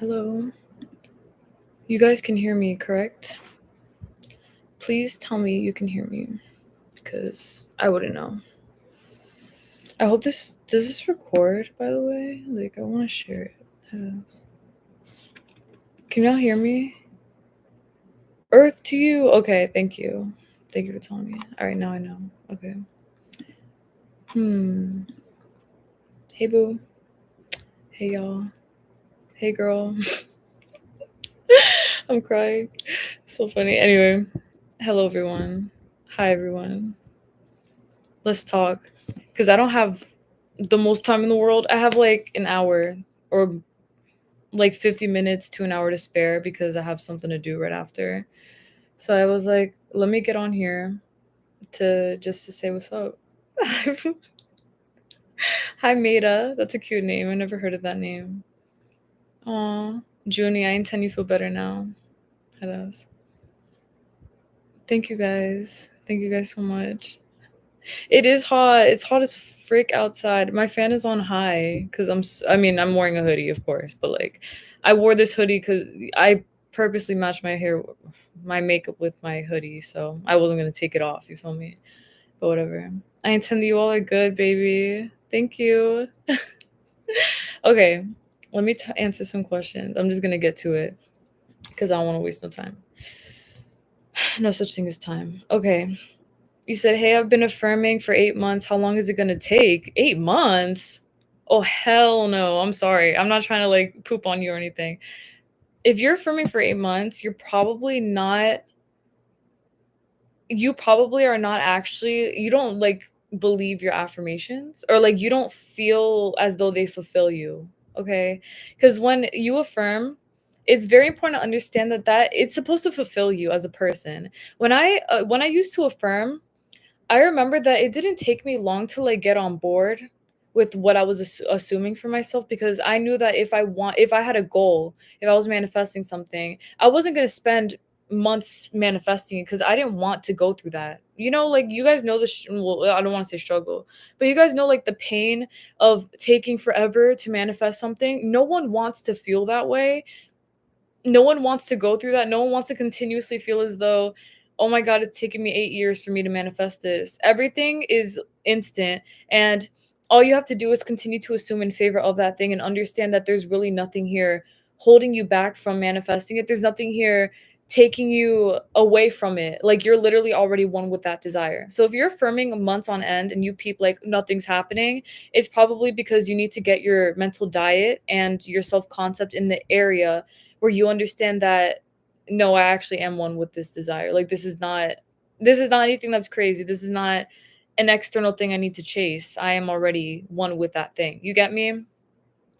Hello. You guys can hear me, correct? Please tell me you can hear me, because I wouldn't know. I hope this does this record, by the way? Like, I want to share it. Yes. Can y'all hear me? Earth to you. Okay, thank you. Thank you for telling me. All right, now I know. Okay. Hey, boo. Hey, y'all. Hey, girl. I'm crying. So funny. Anyway, hello, everyone. Hi, everyone. Let's talk. Because I don't have the most time in the world. I have like an hour or like 50 minutes to an hour to spare because I have something to do right after. So I was like, let me get on here to say what's up. Hi, Maida. That's a cute name. I never heard of that name. Aw, Junie, I intend you feel better now. It does. Thank you guys. Thank you guys so much. It is hot. It's hot as frick outside. My fan is on high because I'm wearing a hoodie, of course, but like I wore this hoodie because I purposely matched my makeup with my hoodie, so I wasn't gonna take it off. You feel me? But whatever. I intend that you all are good, baby. Thank you. Okay, let me answer some questions. I'm just gonna get to it because I don't want to waste no time. No such thing as time. Okay. You said, hey, I've been affirming for 8 months. How long is it going to take? 8 months? Oh, hell no. I'm sorry. I'm not trying to like poop on you or anything. If you're affirming for 8 months, you probably are not actually, you don't like believe your affirmations, or like you don't feel as though they fulfill you. Okay. Because when you affirm, it's very important to understand that it's supposed to fulfill you as a person. When I used to affirm, I remember that it didn't take me long to like get on board with what I was assuming for myself, because I knew that if I had a goal, if I was manifesting something, I wasn't going to spend months manifesting it because I didn't want to go through that. You know, like you guys know well, I don't want to say struggle, but you guys know like the pain of taking forever to manifest something. No one wants to feel that way. No one wants to go through that. No one wants to continuously feel as though, oh my God, it's taken me 8 years for me to manifest this. Everything is instant. And all you have to do is continue to assume in favor of that thing and understand that there's really nothing here holding you back from manifesting it. There's nothing here taking you away from it. Like you're literally already one with that desire. So if you're affirming months on end and you peep like nothing's happening, it's probably because you need to get your mental diet and your self-concept in the area where you understand that no, I actually am one with this desire. Like this is not anything that's crazy. This is not an external thing I need to chase. I am already one with that thing. You get me?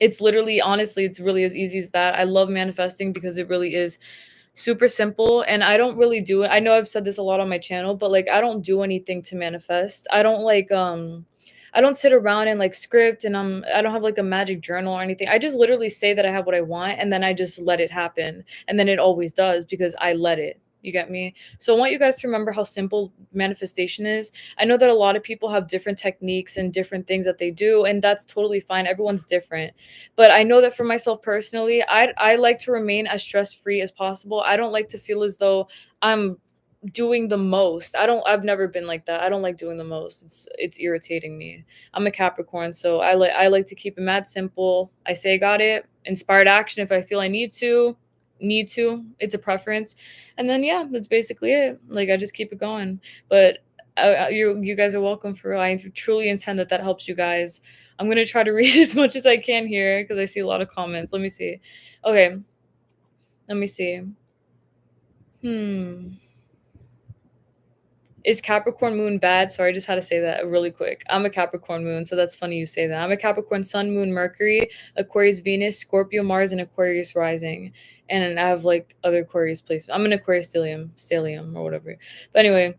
It's literally, honestly, it's really as easy as that. I love manifesting because it really is super simple, and I don't really do it. I know I've said this a lot on my channel, but like I don't do anything to manifest. I don't sit around and like script, and I don't have like a magic journal or anything. I just literally say that I have what I want, and then I just let it happen. And then it always does because I let it. You get me? So I want you guys to remember how simple manifestation is. I know that a lot of people have different techniques and different things that they do, and that's totally fine. Everyone's different. But I know that for myself personally, I like to remain as stress-free as possible. I don't like to feel as though I'm doing the most. I've never been like that. I don't like doing the most. It's irritating me. I'm a Capricorn, so I like to keep it mad simple. I say I got it. Inspired action if I feel I need to. It's a preference. And then yeah, that's basically it. Like I just keep it going. But you guys are welcome for real. I truly intend that helps you guys. I'm gonna try to read as much as I can here because I see a lot of comments. Let me see. Okay, let me see. Is Capricorn moon bad? Sorry, I just had to say that really quick. I'm a Capricorn moon, so that's funny you say that. I'm a Capricorn sun, moon, Mercury, Aquarius, Venus, Scorpio, Mars, and Aquarius rising. And I have like other Aquarius placements. I'm an Aquarius stellium or whatever. But anyway,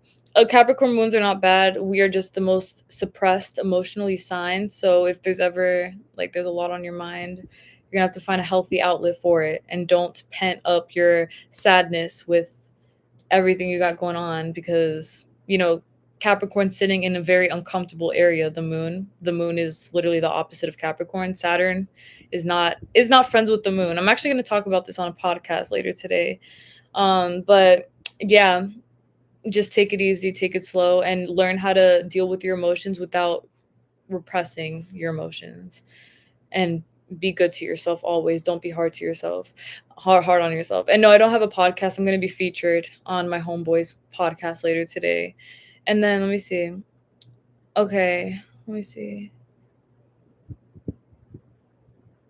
Capricorn moons are not bad. We are just the most suppressed emotionally signs. So if there's ever like there's a lot on your mind, you're gonna have to find a healthy outlet for it, and don't pent up your sadness with everything you got going on, because Capricorn sitting in a very uncomfortable area, the moon. The moon is literally the opposite of Capricorn. Saturn is not friends with the moon. I'm actually going to talk about this on a podcast later today. But yeah, just take it easy, take it slow, and learn how to deal with your emotions without repressing your emotions. And be good to yourself always. Don't be hard to yourself, hard on yourself. And no, I don't have a podcast. I'm going to be featured on my homeboy's podcast later today. And then let me see. Okay, let me see.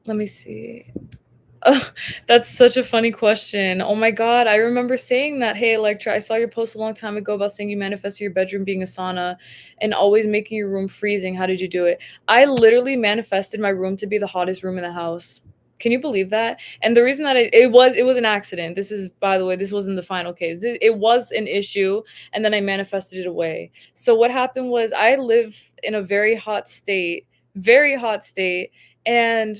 Let me see. Oh, that's such a funny question. Oh my god, I remember saying that. Hey, Electra, I saw your post a long time ago about saying you manifested your bedroom being a sauna and always making your room freezing. How did you do it? I literally manifested my room to be the hottest room in the house. Can you believe that? And the reason that it was an accident. This is, by the way, this wasn't the final case. It was an issue, and then I manifested it away. So what happened was I live in a very hot state, and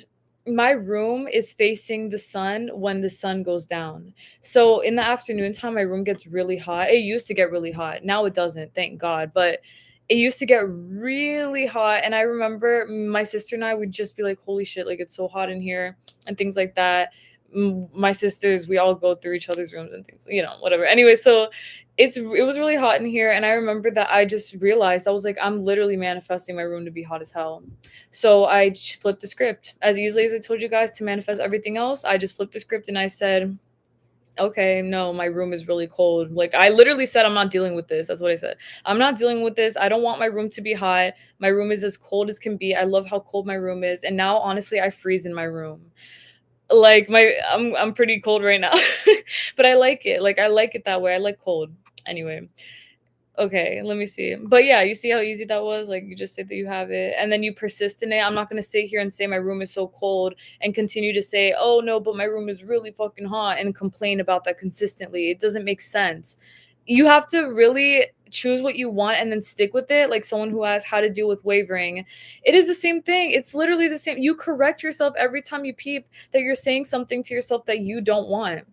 my room is facing the sun when the sun goes down. So in the afternoon time, my room gets really hot. It used to get really hot. Now it doesn't, thank God. But it used to get really hot. And I remember my sister and I would just be like, holy shit, like it's so hot in here and things like that. My sisters, we all go through each other's rooms and things, whatever. Anyway, so it was really hot in here. And I remember that I just realized, I was like, I'm literally manifesting my room to be hot as hell. So I flipped the script. As easily as I told you guys to manifest everything else, I just flipped the script and I said, okay, no, my room is really cold. Like I literally said, I'm not dealing with this. That's what I said. I'm not dealing with this. I don't want my room to be hot. My room is as cold as can be. I love how cold my room is. And now honestly, I freeze in my room. Like I'm pretty cold right now. But I like it. Like I like it that way. I like cold. Anyway. Okay, let me see. But yeah, you see how easy that was? Like you just say that you have it and then you persist in it. I'm not going to sit here and say my room is so cold and continue to say, "Oh no, but my room is really fucking hot," and complain about that consistently. It doesn't make sense. You have to really choose what you want and then stick with it. Like someone who asks how to deal with wavering. It is the same thing. It's literally the same. You correct yourself every time you peep that you're saying something to yourself that you don't want.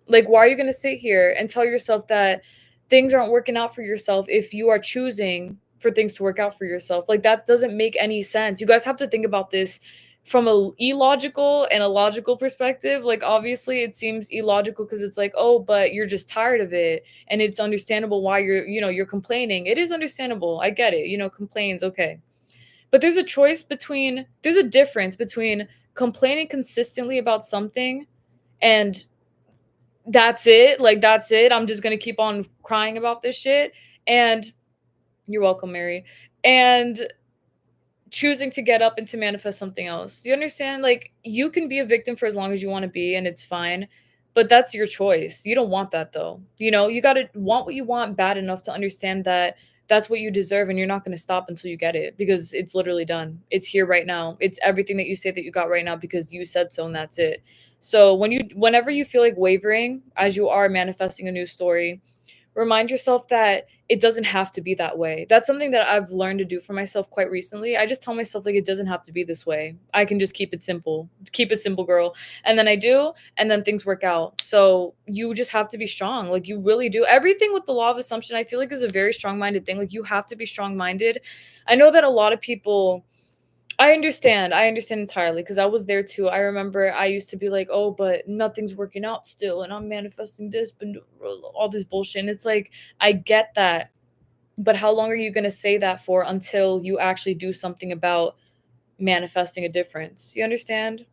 Like, why are you going to sit here and tell yourself that things aren't working out for yourself if you are choosing for things to work out for yourself? Like, that doesn't make any sense. You guys have to think about this from a illogical and a logical perspective. Like, obviously, it seems illogical because it's like, oh, but you're just tired of it, and it's understandable why you're complaining. It is understandable. I get it. Complains, okay. But there's a difference between complaining consistently about something and that's it. Like, that's it. I'm just gonna keep on crying about this shit. And you're welcome, Mary. And choosing to get up and to manifest something else. You understand? Like, you can be a victim for as long as you want to be, and it's fine. But that's your choice. You don't want that though. You gotta want what you want bad enough to understand that that's what you deserve, and you're not gonna stop until you get it because it's literally done. It's here right now. It's everything that you say that you got right now because you said so, and that's it. So whenever you feel like wavering as you are manifesting a new story, remind yourself that it doesn't have to be that way. That's something that I've learned to do for myself quite recently. I just tell myself like it doesn't have to be this way. I can just keep it simple. Keep it simple, girl. And then I do, and then things work out. So you just have to be strong. Like you really do. Everything with the law of assumption, I feel like is a very strong-minded thing. Like you have to be strong-minded. I know that a lot of people I understand. I understand entirely because I was there too. I remember I used to be like, "Oh, but nothing's working out still, and I'm manifesting this, but all this bullshit." And it's like, I get that, but how long are you gonna say that for until you actually do something about manifesting a difference? You understand?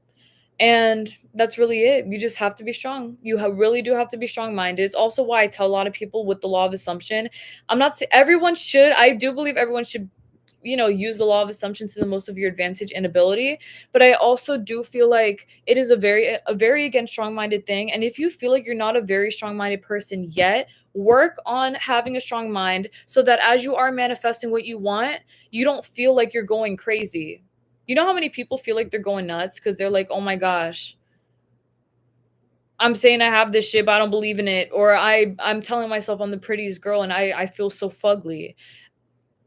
And that's really it. You just have to be strong. Really do have to be strong-minded. It's also why I tell a lot of people with the law of assumption. I'm not saying everyone should. I do believe everyone should use the law of assumption to the most of your advantage and ability. But I also do feel like it is a very again strong-minded thing. And if you feel like you're not a very strong-minded person yet, work on having a strong mind so that as you are manifesting what you want, you don't feel like you're going crazy. You know how many people feel like they're going nuts because they're like, oh my gosh, I'm saying I have this shit, but I don't believe in it. Or I'm telling myself I'm the prettiest girl and I feel so fugly.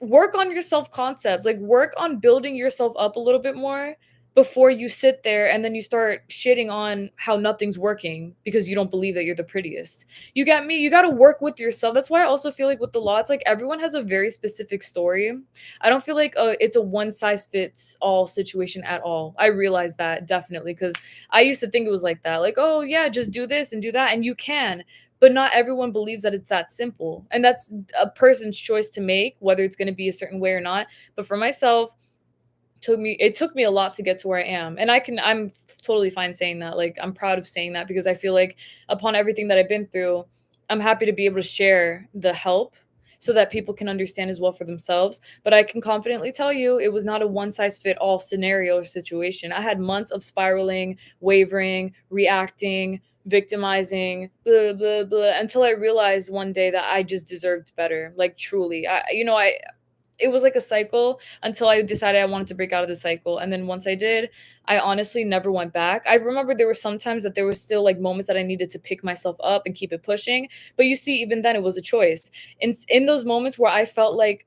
Work on your self-concept. Like work on building yourself up a little bit more before you sit there and then you start shitting on how nothing's working because you don't believe that you're the prettiest. You got me? You got to work with yourself. That's why I also feel like with the law, it's like everyone has a very specific story. I don't feel like it's a one size fits all situation at all. I realize that definitely because I used to think it was like that. Like, oh, yeah, just do this and do that. And you can. But not everyone believes that it's that simple. And that's a person's choice to make, whether it's going to be a certain way or not. But for myself, it took me a lot to get to where I am. And I'm totally fine saying that. Like I'm proud of saying that because I feel like upon everything that I've been through, I'm happy to be able to share the help so that people can understand as well for themselves. But I can confidently tell you it was not a one size fit all scenario or situation. I had months of spiraling, wavering, reacting, victimizing, blah, blah, blah, until I realized one day that I just deserved better. Like truly. I it was like a cycle until I decided I wanted to break out of the cycle. And then once I did, I honestly never went back. I remember there were some times that there were still like moments that I needed to pick myself up and keep it pushing. But you see, even then it was a choice. In those moments where I felt like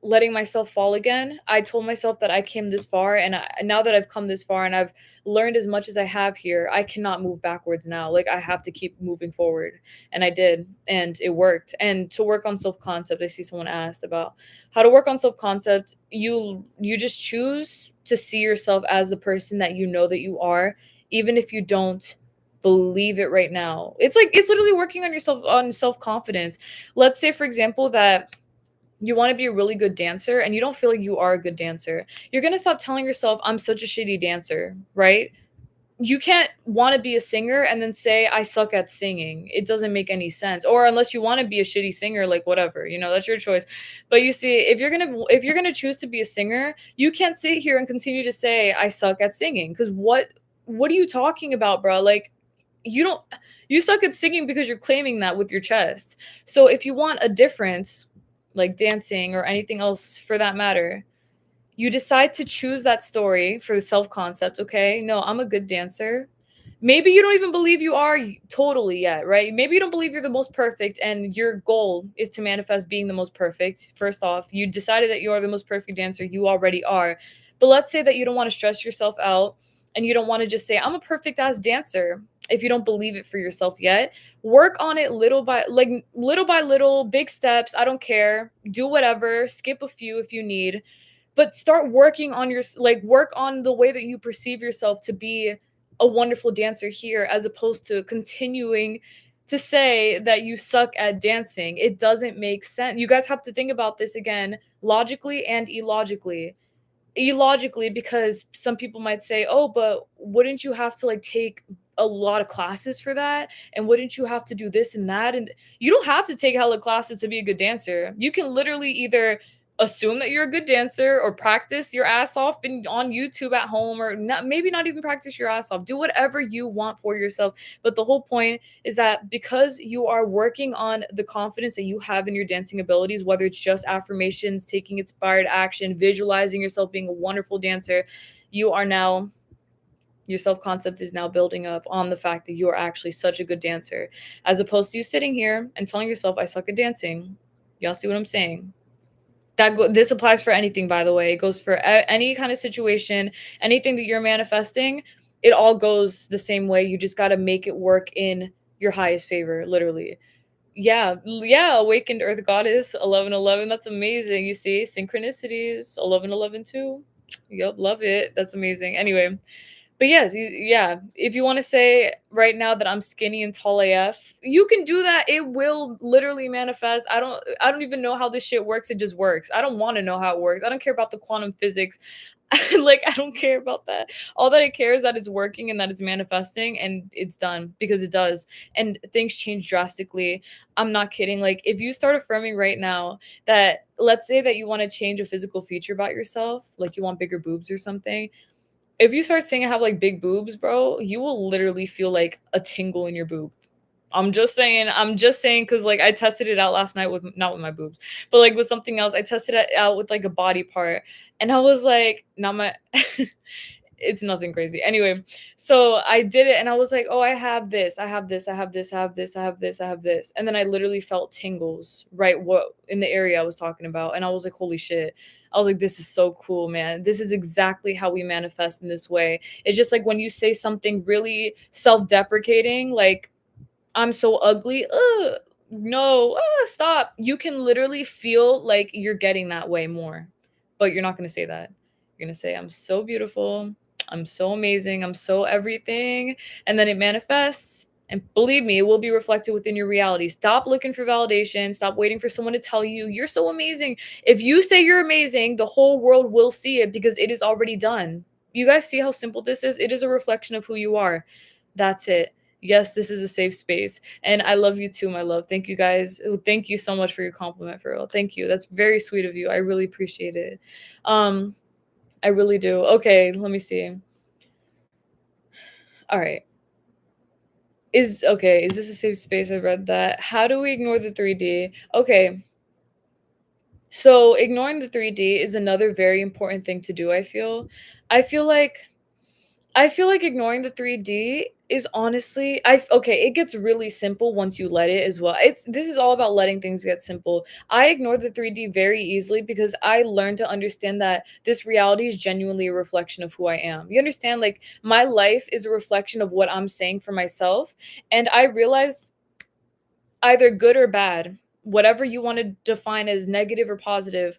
letting myself fall again, I told myself that I came this far, and now that I've come this far and I've learned as much as I have here, I cannot move backwards now. Like I have to keep moving forward, and I did, and it worked. And to work on self concept, I see someone asked about how to work on self concept. You just choose to see yourself as the person that you know that you are, even if you don't believe it right now. It's literally working on yourself on self confidence. Let's say, for example, that you want to be a really good dancer and you don't feel like you are a good dancer. You're going to stop telling yourself, I'm such a shitty dancer, right? You can't want to be a singer and then say, I suck at singing. It doesn't make any sense. Or unless you want to be a shitty singer, like whatever, that's your choice. But you see, if you're gonna choose to be a singer, you can't sit here and continue to say, I suck at singing. Because what are you talking about, bro? Like, you don't you suck at singing because you're claiming that with your chest. So if you want a difference, like dancing or anything else for that matter, you decide to choose that story for the self concept. Okay, no, I'm a good dancer. Maybe you don't even believe you are totally yet, right? Maybe you don't believe you're the most perfect, and your goal is to manifest being the most perfect. First off, you decided that you are the most perfect dancer. You already are. But let's say that you don't want to stress yourself out and you don't want to just say, I'm a perfect ass dancer. If you don't believe it for yourself yet, work on it little by little, big steps. I don't care. Do whatever, skip a few if you need, but start working on work on the way that you perceive yourself to be a wonderful dancer here, as opposed to continuing to say that you suck at dancing. It doesn't make sense. You guys have to think about this again, logically and illogically, because some people might say, oh, but wouldn't you have to like take a lot of classes for that, and wouldn't you have to do this and that? And you don't have to take hella classes to be a good dancer. You can literally either assume that you're a good dancer or practice your ass off on YouTube at home, or not, maybe not even practice your ass off. Do whatever you want for yourself. But the whole point is that because you are working on the confidence that you have in your dancing abilities, whether it's just affirmations, taking inspired action, visualizing yourself being a wonderful dancer, your self-concept is now building up on the fact that you are actually such a good dancer, as opposed to you sitting here and telling yourself, I suck at dancing. Y'all see what I'm saying? This applies for anything, by the way. It goes for any kind of situation, anything that you're manifesting. It all goes the same way. You just got to make it work in your highest favor, literally. Yeah, yeah. Awakened Earth Goddess 1111. That's amazing. You see, synchronicities 1111 too. Yep, love it. That's amazing. Anyway, but yes, yeah, if you want to say right now that I'm skinny and tall AF, you can do that. It will literally manifest. I don't even know how this shit works. It just works. I don't want to know how it works. I don't care about the quantum physics. Like, I don't care about that. All that I care is that it's working and that it's manifesting, and it's done, because it does. And things change drastically. I'm not kidding. Like, if you start affirming right now that, let's say that you want to change a physical feature about yourself, like you want bigger boobs or something, if you start saying I have like big boobs, bro, you will literally feel like a tingle in your boob. I'm just saying, because like I tested it out last night with, not with my boobs, but like with something else. I tested it out with like a body part, and I was like, not my it's nothing crazy. Anyway, so I did it and I was like, oh, I have this, I have this, I have this, I have this, I have this, I have this. And then I literally felt tingles right what in the area I was talking about. And I was like, holy shit. I was like, this is so cool, man. This is exactly how we manifest in this way. It's just like when you say something really self-deprecating, like, I'm so ugly. Ugh, no, stop. You can literally feel like you're getting that way more, but you're not going to say that. You're going to say, I'm so beautiful. I'm so amazing. I'm so everything. And then it manifests. And believe me, it will be reflected within your reality. Stop looking for validation. Stop waiting for someone to tell you you're so amazing. If you say you're amazing, the whole world will see it because it is already done. You guys see how simple this is? It is a reflection of who you are. That's it. Yes, this is a safe space. And I love you too, my love. Thank you guys. Thank you so much for your compliment, for real. Thank you. That's very sweet of you. I really appreciate it. Um, I really do. Okay, let me see. All right. Is this a safe space? I read that. How do we ignore the 3D? Okay. So ignoring the 3D is another very important thing to do, I feel. I feel like I feel like ignoring the 3D is honestly okay, it gets really simple once you let it as well. This is all about letting things get simple. I ignore the 3D very easily because I learned to understand that this reality is genuinely a reflection of who I am. You understand? Like my life is a reflection of what I'm saying for myself. And I realized either good or bad, whatever you want to define as negative or positive,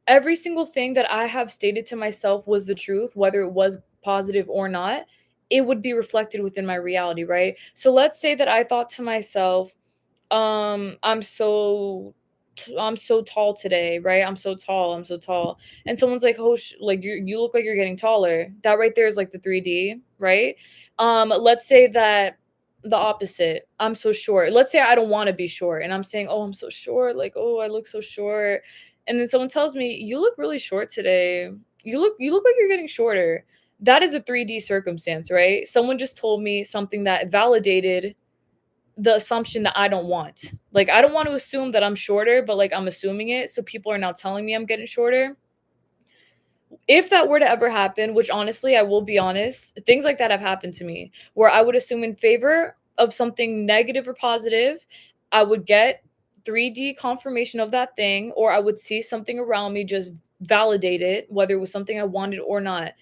every single thing that I have stated to myself was the truth, whether it was positive or not, it would be reflected within my reality, right? So let's say that I thought to myself, I'm I'm so tall today, right? I'm so tall, I'm so tall. And someone's like, "Oh, like you look like you're getting taller." That right there is like the 3D, right? Let's say that the opposite. I'm so short. Let's say I don't want to be short and I'm saying, "Oh, I'm so short." Like, "Oh, I look so short." And then someone tells me, "You look really short today. You look like you're getting shorter." That is a 3D circumstance, right? Someone just told me something that validated the assumption that I don't want. Like, I don't want to assume that I'm shorter, but like I'm assuming it. So people are now telling me I'm getting shorter. If that were to ever happen, which honestly, I will be honest, things like that have happened to me where I would assume in favor of something negative or positive, I would get 3D confirmation of that thing, or I would see something around me just validate it, whether it was something I wanted or not.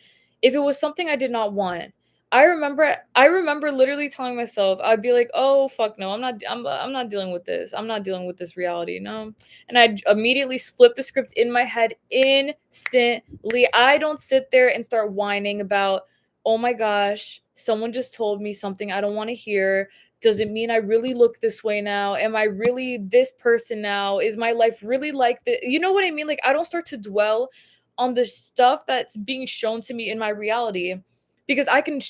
If it was something I did not want, I remember literally telling myself, I'd be like, "Oh fuck no, I'm not dealing with this. I'm not dealing with this reality." No. And I immediately flip the script in my head instantly. I don't sit there and start whining about, "Oh my gosh, someone just told me something I don't want to hear. Does it mean I really look this way now? Am I really this person now? Is my life really like this?" You know what I mean? Like I don't start to dwell on the stuff that's being shown to me in my reality because I can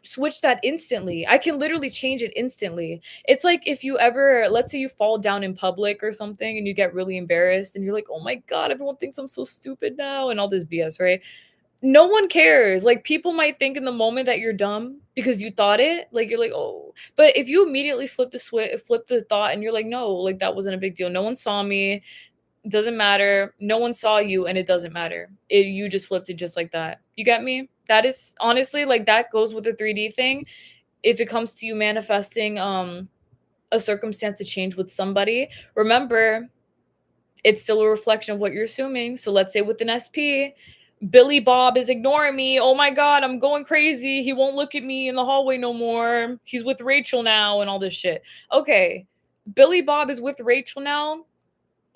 switch that instantly. I can literally change it instantly. It's like if you ever, let's say you fall down in public or something and you get really embarrassed and you're like, "Oh my God, everyone thinks I'm so stupid now," and all this BS, right? No one cares. Like people might think in the moment that you're dumb because you thought it. Like you're like, "Oh," but if you immediately flip the thought and you're like, "No, like that wasn't a big deal. No one saw me. It doesn't matter. No one saw you and it doesn't matter. You just flipped it just like that." You get me? That is honestly like that goes with the 3D thing. If it comes to you manifesting a circumstance to change with somebody, remember it's still a reflection of what you're assuming. So let's say with an SP, Billy Bob is ignoring me. "Oh my God, I'm going crazy. He won't look at me in the hallway no more. He's with Rachel now," and all this shit. Okay. Billy Bob is with Rachel now.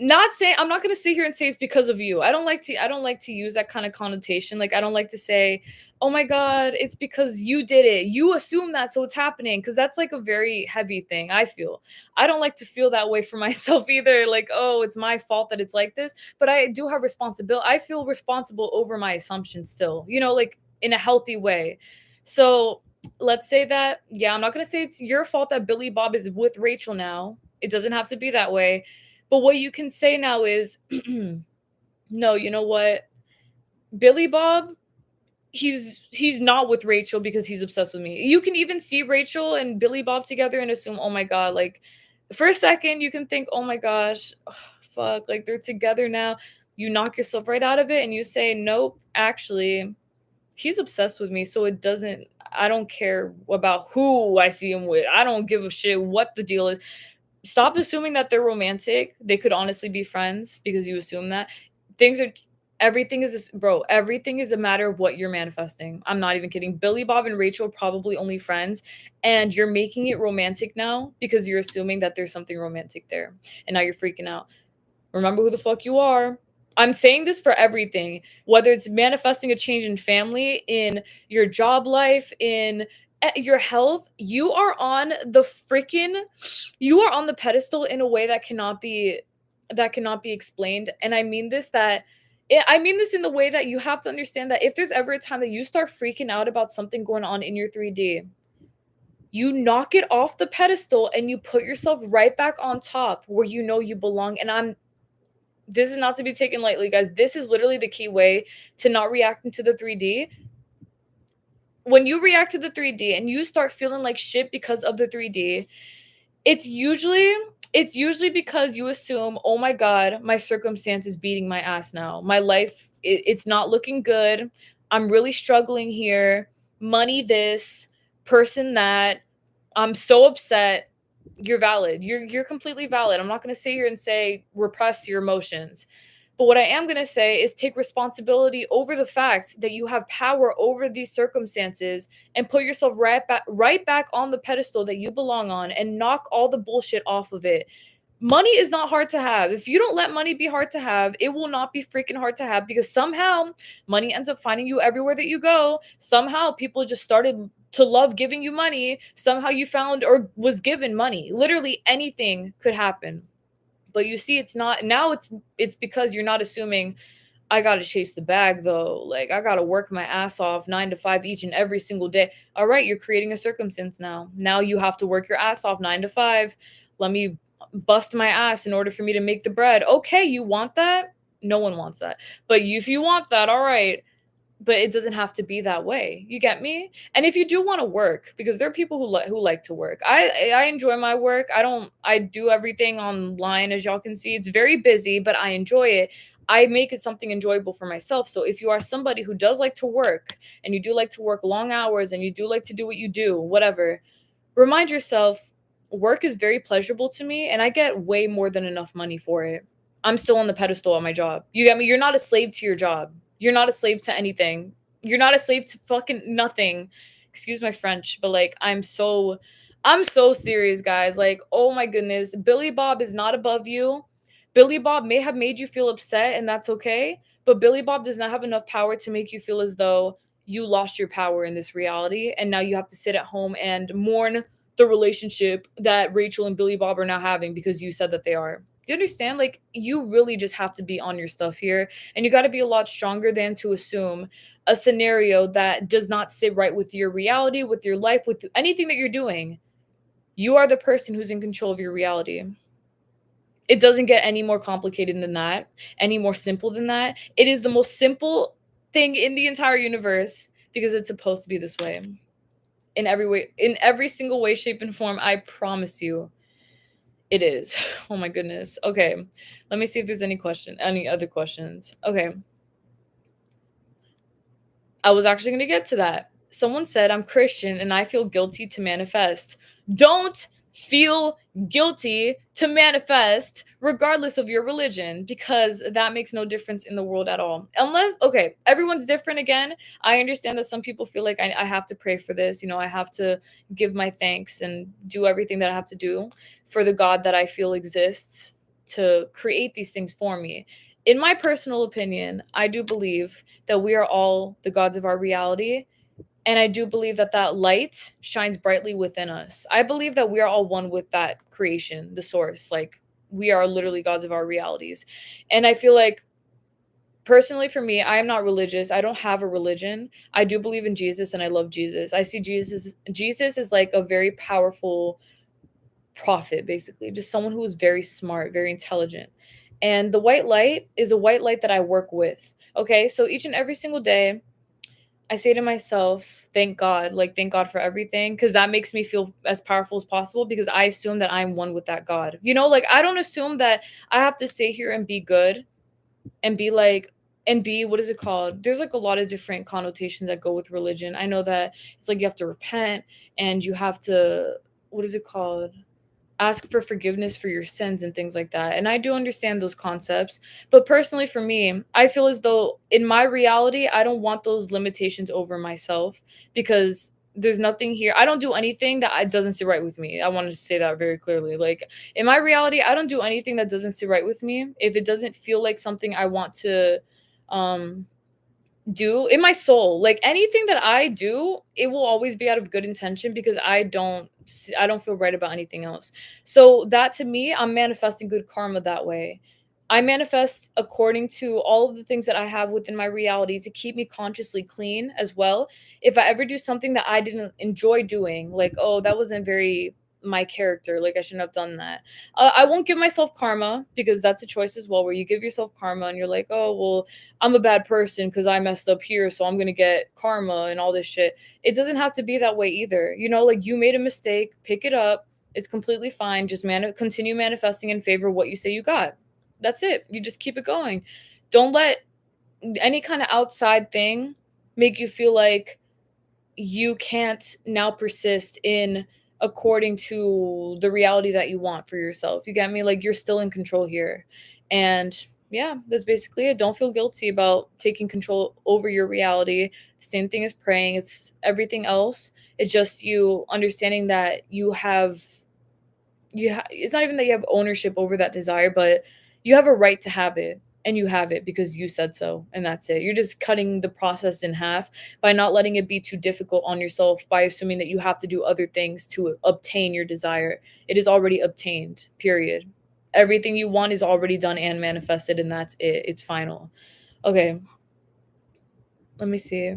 Not saying I'm not gonna sit here and say it's because of you. I don't like to use that kind of connotation. Like I don't like to say, "Oh my God, it's because you did it. You assume that, so it's happening." Because that's like a very heavy thing, I feel. I don't like to feel that way for myself either. Like, "Oh, it's my fault that it's like this." But I do have responsibility. I feel responsible over my assumptions still, like in a healthy way. So let's say that, yeah, I'm not gonna say it's your fault that Billy Bob is with Rachel now. It doesn't have to be that way. But what you can say now is, "No, you know what? Billy Bob, he's not with Rachel because he's obsessed with me." You can even see Rachel and Billy Bob together and assume, "Oh my God," like for a second you can think, "Oh my gosh, ugh, fuck, like they're together now." You knock yourself right out of it and you say, "Nope, actually, he's obsessed with me, so it doesn't I don't care about who I see him with. I don't give a shit what the deal is." Stop assuming that they're romantic. They could honestly be friends because you assume that. Things are Everything is this, bro. Everything is a matter of what you're manifesting. I'm not even kidding. Billy Bob and Rachel probably only friends, and you're making it romantic now because you're assuming that there's something romantic there, and now you're freaking out. Remember who the fuck you are. I'm saying this for everything, whether it's manifesting a change in family, in your job life, in your health. You are on the pedestal in a way that cannot be explained. And I mean this in the way that you have to understand that if there's ever a time that you start freaking out about something going on in your 3D, you knock it off the pedestal and you put yourself right back on top where you know you belong. And this is not to be taken lightly, guys. This is literally the key way to not reacting to the 3D. When you react to the 3D and you start feeling like shit because of the 3D, it's usually because you assume, oh my God, my circumstance is beating my ass now. My life, it's not looking good. I'm really struggling here. Money this, person that. I'm so upset. You're valid. You're completely valid. I'm not going to sit here and say repress your emotions. But what I am going to say is take responsibility over the fact that you have power over these circumstances and put yourself right back on the pedestal that you belong on and knock all the bullshit off of it. Money is not hard to have. If you don't let money be hard to have, it will not be freaking hard to have, because somehow money ends up finding you everywhere that you go. Somehow people just started to love giving you money. Somehow you found or was given money. Literally anything could happen. But you see, it's not now. It's because you're not assuming I gotta chase the bag though. Like I gotta work my ass off 9 to 5 each and every single day. All right, you're creating a circumstance now. Now you have to work your ass off 9 to 5. Let me bust my ass in order for me to make the bread. Okay, you want that? No one wants that. But if you want that, all right. But it doesn't have to be that way. You get me? And if you do want to work, because there are people who like to work. I enjoy my work. I do everything online, as y'all can see. It's very busy, but I enjoy it. I make it something enjoyable for myself. So if you are somebody who does like to work and you do like to work long hours and you do like to do what you do, whatever, remind yourself work is very pleasurable to me and I get way more than enough money for it. I'm still on the pedestal at my job. You get me? You're not a slave to your job. You're not a slave to anything. You're not a slave to fucking nothing. Excuse my French, but like I'm so serious, guys. Like, oh my goodness. Billy Bob is not above you. Billy Bob may have made you feel upset and that's okay, but Billy Bob does not have enough power to make you feel as though you lost your power in this reality and now you have to sit at home and mourn the relationship that Rachel and Billy Bob are now having because you said that they are. Do you understand? Like, you really just have to be on your stuff here. And you got to be a lot stronger than to assume a scenario that does not sit right with your reality, with your life, with anything that you're doing. You are the person who's in control of your reality. It doesn't get any more complicated than that, any more simple than that. It is the most simple thing in the entire universe because it's supposed to be this way. In every way, in every single way, shape, and form, I promise you. It is. Oh my goodness. Okay. Let me see if there's any other questions. Okay. I was actually going to get to that. Someone said, I'm Christian and I feel guilty to manifest. Don't feel guilty to manifest regardless of your religion, because that makes no difference in the world at all. Unless, okay, everyone's different again. I understand that some people feel like I have to pray for this. I have to give my thanks and do everything that I have to do for the God that I feel exists to create these things for me. In my personal opinion, I do believe that we are all the gods of our reality. And I do believe that that light shines brightly within us. I believe that we are all one with that creation, the source. Like, we are literally gods of our realities. And I feel like, personally for me, I am not religious. I don't have a religion. I do believe in Jesus and I love Jesus. I see Jesus is like a very powerful prophet, basically, just someone who is very smart, very intelligent. And the white light is a white light that I work with. Okay, so each and every single day, I say to myself, thank God, like thank God for everything, because that makes me feel as powerful as possible because I assume that I'm one with that God. Like I don't assume that I have to stay here and be good and be like, and be, what is it called? There's like a lot of different connotations that go with religion. I know that it's like you have to repent and you have to, what is it called? ask for forgiveness for your sins and things like that. And I do understand those concepts. But personally, for me, I feel as though in my reality, I don't want those limitations over myself because there's nothing here. I don't do anything that doesn't sit right with me. I want to say that very clearly. Like in my reality, I don't do anything that doesn't sit right with me. If it doesn't feel like something I want to um do in my soul, like anything that I do, it will always be out of good intention because I don't feel right about anything else. So that to me, I'm manifesting good karma that way. I manifest according to all of the things that I have within my reality to keep me consciously clean as well. If I ever do something that I didn't enjoy doing, like, oh, that wasn't very my character, like I shouldn't have done that. I won't give myself karma because that's a choice as well, where you give yourself karma and you're like, oh, well, I'm a bad person because I messed up here, so I'm gonna get karma and all this shit. It doesn't have to be that way either. You know, like you made a mistake, pick it up. It's completely fine. Just continue manifesting in favor of what you say you got. That's it. You just keep it going. Don't let any kind of outside thing make you feel like you can't now persist in according to the reality that you want for yourself. You get me? Like you're still in control here. And yeah, that's basically it. Don't feel guilty about taking control over your reality. Same thing as praying. It's everything else. It's just you understanding that it's not even that you have ownership over that desire, but you have a right to have it, and you have it because you said so, and that's it. You're just cutting the process in half by not letting it be too difficult on yourself, by assuming that you have to do other things to obtain your desire. It is already obtained, period. Everything you want is already done and manifested, and that's it. It's final. Okay, let me see.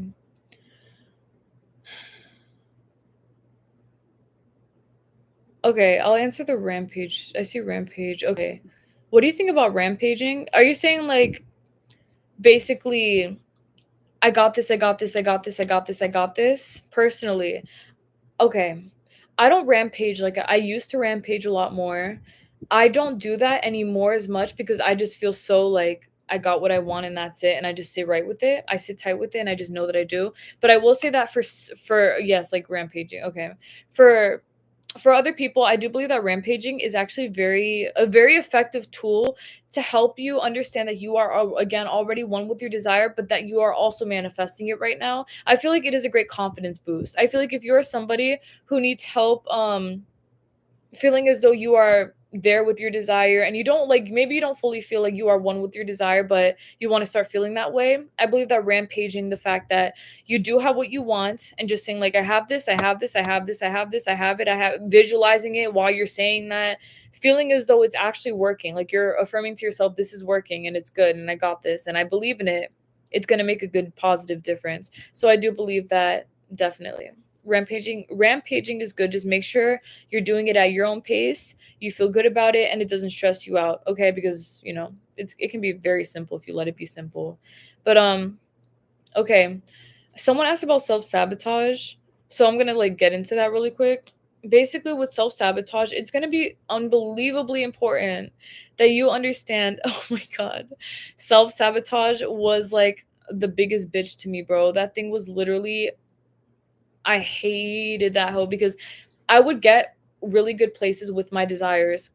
Okay, I'll answer the rampage. I see rampage. Okay. What do you think about rampaging? Are you saying like basically I got this, I got this, I got this, I got this, I got this? Personally, okay. I don't rampage like I used to rampage a lot more. I don't do that anymore as much because I just feel so like I got what I want and that's it, and I just sit right with it. I sit tight with it and I just know that I do. But I will say that for yes, like rampaging. Okay. For for other people, I do believe that rampaging is actually a very effective tool to help you understand that you are again already one with your desire, but that you are also manifesting it right now. I feel like it is a great confidence boost. I feel like if you're somebody who needs help feeling as though you are there with your desire and you don't like maybe you don't fully feel like you are one with your desire, but you want to start feeling that way. I believe that rampaging, the fact that you do have what you want and just saying like I have this, I have this, I have this, I have this, I have it, I have visualizing it while you're saying that, feeling as though it's actually working, like you're affirming to yourself this is working and it's good and I got this and I believe in it. It's going to make a good positive difference. So I do believe that definitely rampaging is good. Just make sure you're doing it at your own pace, you feel good about it, and it doesn't stress you out, okay? Because you know it can be very simple if you let it be simple. But okay, someone asked about self-sabotage, so I'm gonna like get into that really quick. Basically with self-sabotage, it's gonna be unbelievably important that you understand. Oh my god, self-sabotage was like the biggest bitch to me, bro. That thing was literally, I hated that hoe because I would get really good places with my desires,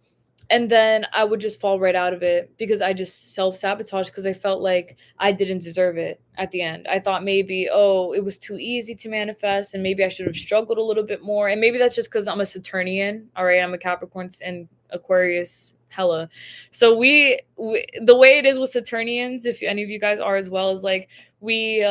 and then I would just fall right out of it because I just self-sabotage because I felt like I didn't deserve it at the end. I thought maybe, oh, it was too easy to manifest and maybe I should have struggled a little bit more. And maybe that's just because I'm a Saturnian. All right, I'm a Capricorn and Aquarius hella. So we the way it is with Saturnians, if any of you guys are as well, is like we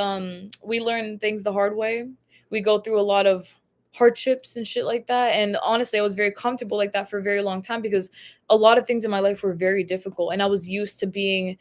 learn things the hard way. We go through a lot of hardships and shit like that. And honestly, I was very comfortable like that for a very long time because a lot of things in my life were very difficult and I was used to being,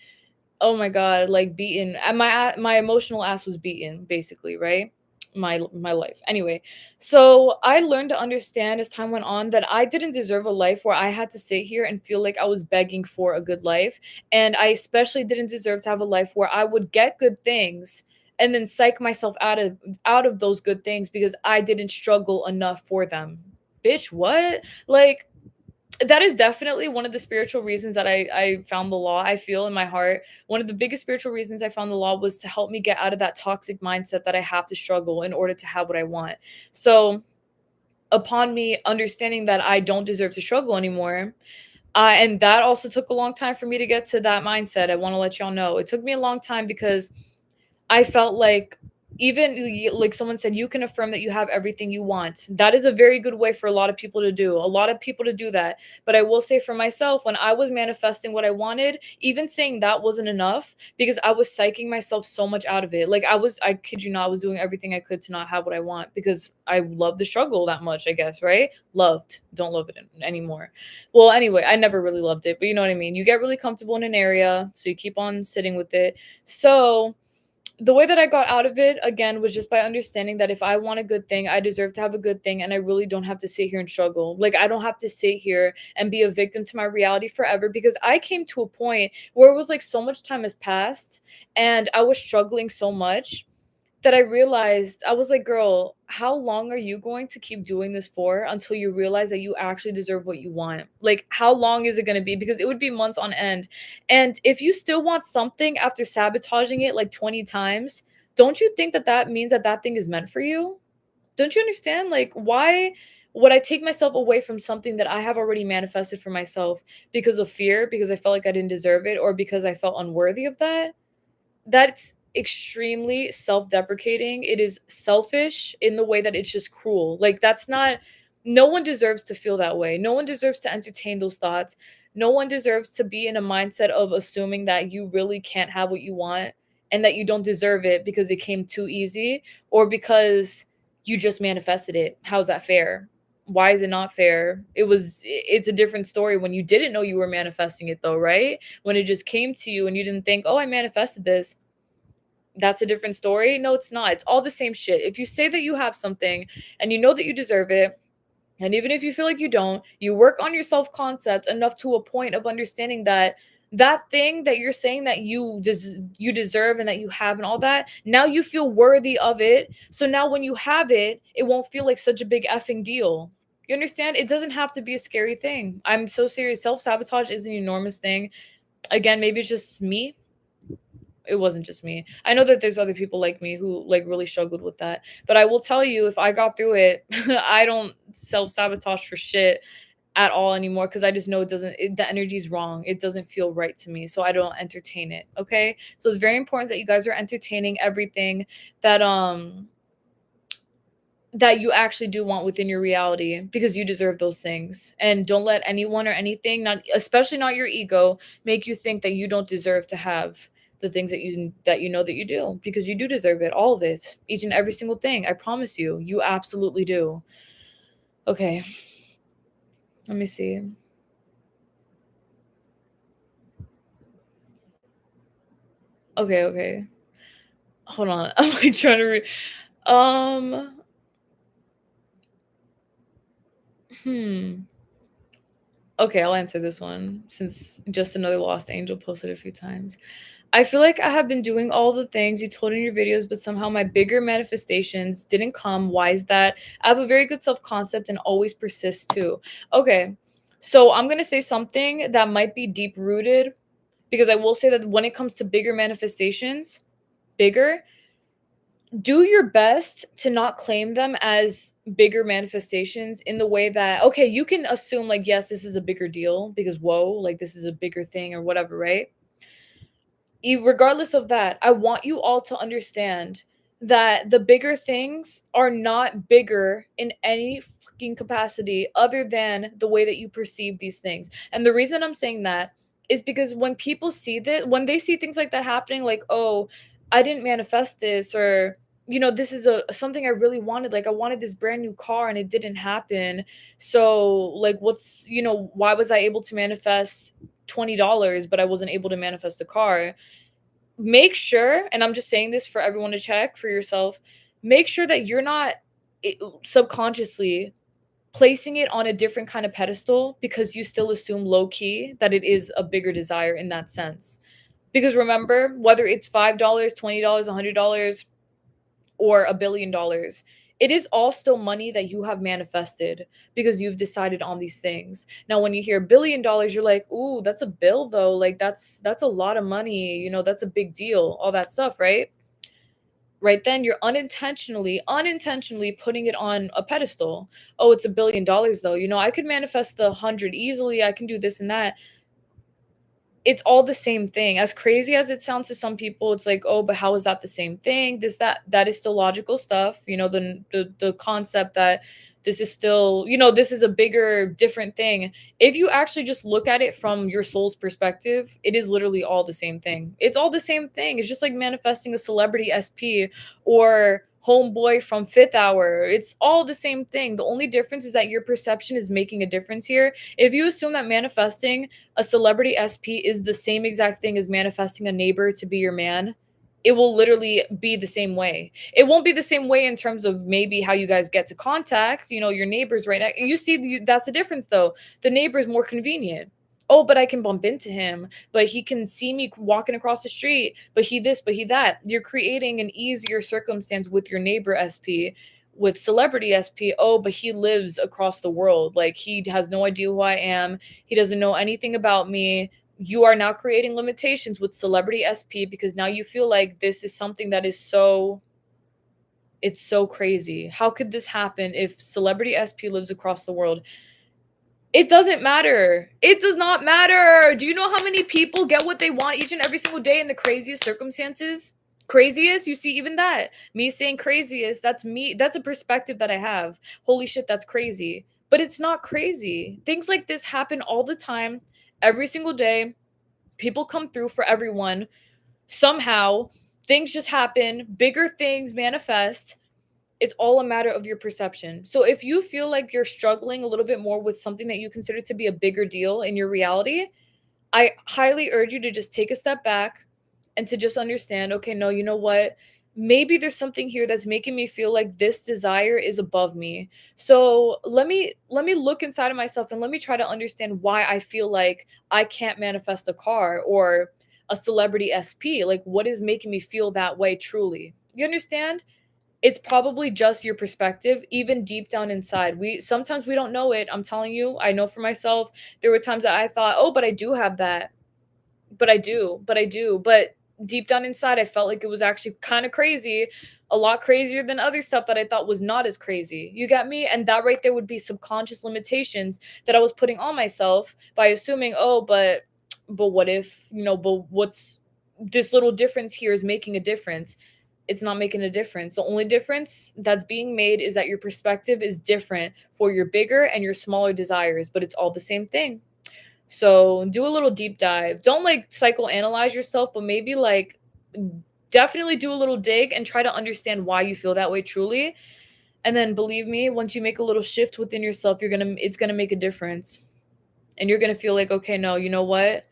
oh my god, like beaten. And my emotional ass was beaten basically, right? My life. Anyway, so I learned to understand as time went on that I didn't deserve a life where I had to sit here and feel like I was begging for a good life. And I especially didn't deserve to have a life where I would get good things and then psych myself out of those good things because I didn't struggle enough for them. Bitch, what? Like that is definitely one of the spiritual reasons that I found the law. I feel in my heart, one of the biggest spiritual reasons I found the law was to help me get out of that toxic mindset that I have to struggle in order to have what I want. So upon me understanding that I don't deserve to struggle anymore. And that also took a long time for me to get to that mindset. I want to let y'all know it took me a long time because I felt like even like someone said, you can affirm that you have everything you want. That is a very good way for a lot of people to do. A lot of people to do that. But I will say for myself, when I was manifesting what I wanted, even saying that wasn't enough because I was psyching myself so much out of it. Like I kid you not, I was doing everything I could to not have what I want because I love the struggle that much, I guess, right? Loved. Don't love it anymore. Well, anyway, I never really loved it, but you know what I mean? You get really comfortable in an area, so you keep on sitting with it. So, the way that I got out of it again was just by understanding that if I want a good thing, I deserve to have a good thing, and I really don't have to sit here and struggle. Like, I don't have to sit here and be a victim to my reality forever because I came to a point where it was like so much time has passed and I was struggling so much that I realized I was like, girl, how long are you going to keep doing this for until you realize that you actually deserve what you want? Like, how long is it going to be? Because it would be months on end. And if you still want something after sabotaging it like 20 times, don't you think that that means that that thing is meant for you? Don't you understand? Like, why would I take myself away from something that I have already manifested for myself because of fear, because I felt like I didn't deserve it, or because I felt unworthy of that? That's extremely self-deprecating. It is selfish in the way that it's just cruel. Like that's not no one deserves to feel that way. No one deserves to entertain those thoughts. No one deserves to be in a mindset of assuming that you really can't have what you want and that you don't deserve it because it came too easy or because you just manifested it. How's that fair? Why is it not fair? It's a different story when you didn't know you were manifesting it though, right? When it just came to you and you didn't think, "Oh, I manifested this." That's a different story. No, it's not. It's all the same shit. If you say that you have something and you know that you deserve it, and even if you feel like you don't, you work on your self-concept enough to a point of understanding that that thing that you're saying that you deserve and that you have and all that, now you feel worthy of it. So now when you have it, it won't feel like such a big effing deal. You understand? It doesn't have to be a scary thing. I'm so serious. Self-sabotage is an enormous thing. Again, maybe it's just me. It wasn't just me. I know that there's other people like me who like really struggled with that. But I will tell you, if I got through it, I don't self-sabotage for shit at all anymore because I just know the energy's wrong. It doesn't feel right to me. So I don't entertain it. Okay. So it's very important that you guys are entertaining everything that that you actually do want within your reality because you deserve those things. And don't let anyone or anything, not especially not your ego, make you think that you don't deserve to have the things that you know that you do because you do deserve it, all of it, each and every single thing. I promise you, you absolutely do. Okay, let me see. Okay, okay. Hold on. I'm like trying to read. Um, hmm. Okay, I'll answer this one since just another lost angel posted a few times. I feel like I have been doing all the things you told in your videos, but somehow my bigger manifestations didn't come. Why is that? I have a very good self concept and always persist too. Okay, so I'm going to say something that might be deep rooted because I will say that when it comes to bigger manifestations, bigger, do your best to not claim them as bigger manifestations in the way that, okay, you can assume, like, yes, this is a bigger deal because, whoa, like, this is a bigger thing or whatever, right? Regardless of that, I want you all to understand that the bigger things are not bigger in any fucking capacity other than the way that you perceive these things. And the reason I'm saying that is because when people see that, when they see things like that happening, like, oh, I didn't manifest this, or this is a something I really wanted. Like I wanted this brand new car and it didn't happen. So like why was I able to manifest $20 but I wasn't able to manifest a car? Make sure, and I'm just saying this for everyone to check for yourself, make sure that you're not subconsciously placing it on a different kind of pedestal because you still assume low key that it is a bigger desire in that sense. Because remember, whether it's $5, $20, $100, or $1 billion, it is all still money that you have manifested because you've decided on these things. Now, when you hear $1 billion, you're like, ooh, that's a bill though. Like that's a lot of money. That's a big deal. All that stuff, right? right then you're unintentionally putting it on a pedestal. Oh, it's $1 billion though. You know, I could manifest the 100 easily. I can do this and that. It's all the same thing. As crazy as it sounds to some people, it's like, oh, but how is that the same thing? That is still logical stuff. You know, the concept that this is still, you know, this is a bigger, different thing. If you actually just look at it from your soul's perspective, it is literally all the same thing. It's all the same thing. It's just like manifesting a celebrity SP or homeboy from Fifth Hour. It's all the same thing. The only difference is that your perception is making a difference here. If you assume that manifesting a celebrity SP is the same exact thing as manifesting a neighbor to be your man, it will literally be the same way. It won't be the same way in terms of maybe how you guys get to contact, you know, your neighbors right now. You see, that's the difference though. The neighbor is more convenient. Oh, but I can bump into him, but he can see me walking across the street, but he this, but he that. You're creating an easier circumstance with your neighbor SP. With celebrity SP, oh, but he lives across the world. Like, he has no idea who I am. He doesn't know anything about me. You are now creating limitations with celebrity SP because now you feel like this is something that is so, it's so crazy. How could this happen if celebrity SP lives across the world? It doesn't matter. It does not matter. Do you know how many people get what they want each and every single day in the craziest circumstances? Craziest? You see, even that. Me saying craziest, that's me. That's a perspective that I have. Holy shit, that's crazy. But it's not crazy. Things like this happen all the time, every single day. People come through for everyone. Somehow, things just happen. Bigger things manifest. It's all a matter of your perception. So if you feel like you're struggling a little bit more with something that you consider to be a bigger deal in your reality, I highly urge you to just take a step back and to just understand, okay, no, you know what? Maybe there's something here that's making me feel like this desire is above me. So let me look inside of myself and let me try to understand why I feel like I can't manifest a car or a celebrity SP. Like, what is making me feel that way truly? You understand? It's probably just your perspective, even deep down inside. We sometimes we don't know it. I'm telling you, I know for myself. There were times that I thought, oh, but I do have that. But deep down inside, I felt like it was actually kind of crazy, a lot crazier than other stuff that I thought was not as crazy. You get me? And that right there would be subconscious limitations that I was putting on myself by assuming, oh, but what if, you know, but what's this little difference here is making a difference. It's not making a difference. The only difference that's being made is that your perspective is different for your bigger and your smaller desires, but it's all the same thing. So do a little deep dive. Don't like psychoanalyze yourself, but maybe like definitely do a little dig and try to understand why you feel that way truly. And then believe me, once you make a little shift within yourself, it's gonna make a difference. And you're gonna feel like, okay, no, you know what?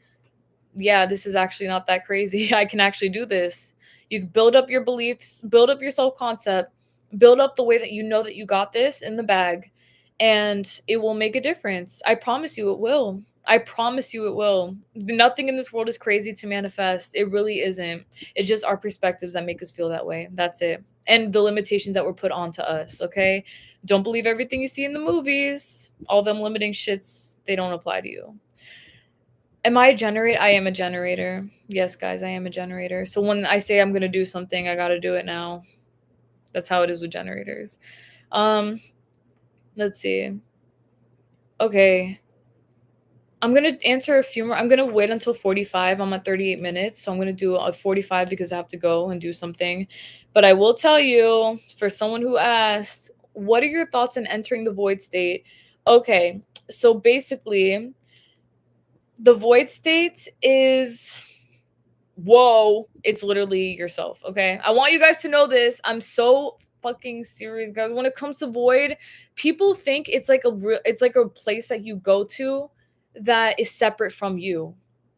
Yeah, this is actually not that crazy. I can actually do this. You build up your beliefs, build up your self concept, build up the way that you got this in the bag, and it will make a difference. I promise you it will. I promise you it will. Nothing in this world is crazy to manifest. It really isn't. It's just our perspectives that make us feel that way. That's it. And the limitations that were put onto us, okay? Don't believe everything you see in the movies. All them limiting shits, they don't apply to you. Am I a generator? I am a generator. Yes, guys, I am a generator. So when I say I'm gonna do something, I gotta do it now. That's how it is with generators. Um, let's see. Okay. I'm gonna answer a few more. I'm gonna wait until 45. I'm at 38 minutes, so I'm gonna do a 45 because I have to go and do something. But I will tell you, for someone who asked, what are your thoughts on entering the void state? Okay, so basically, the void state is whoa, it's literally yourself, okay? I want you guys to know this. I'm so fucking serious, guys. When it comes to void, people think it's like a place that you go to that is separate from you.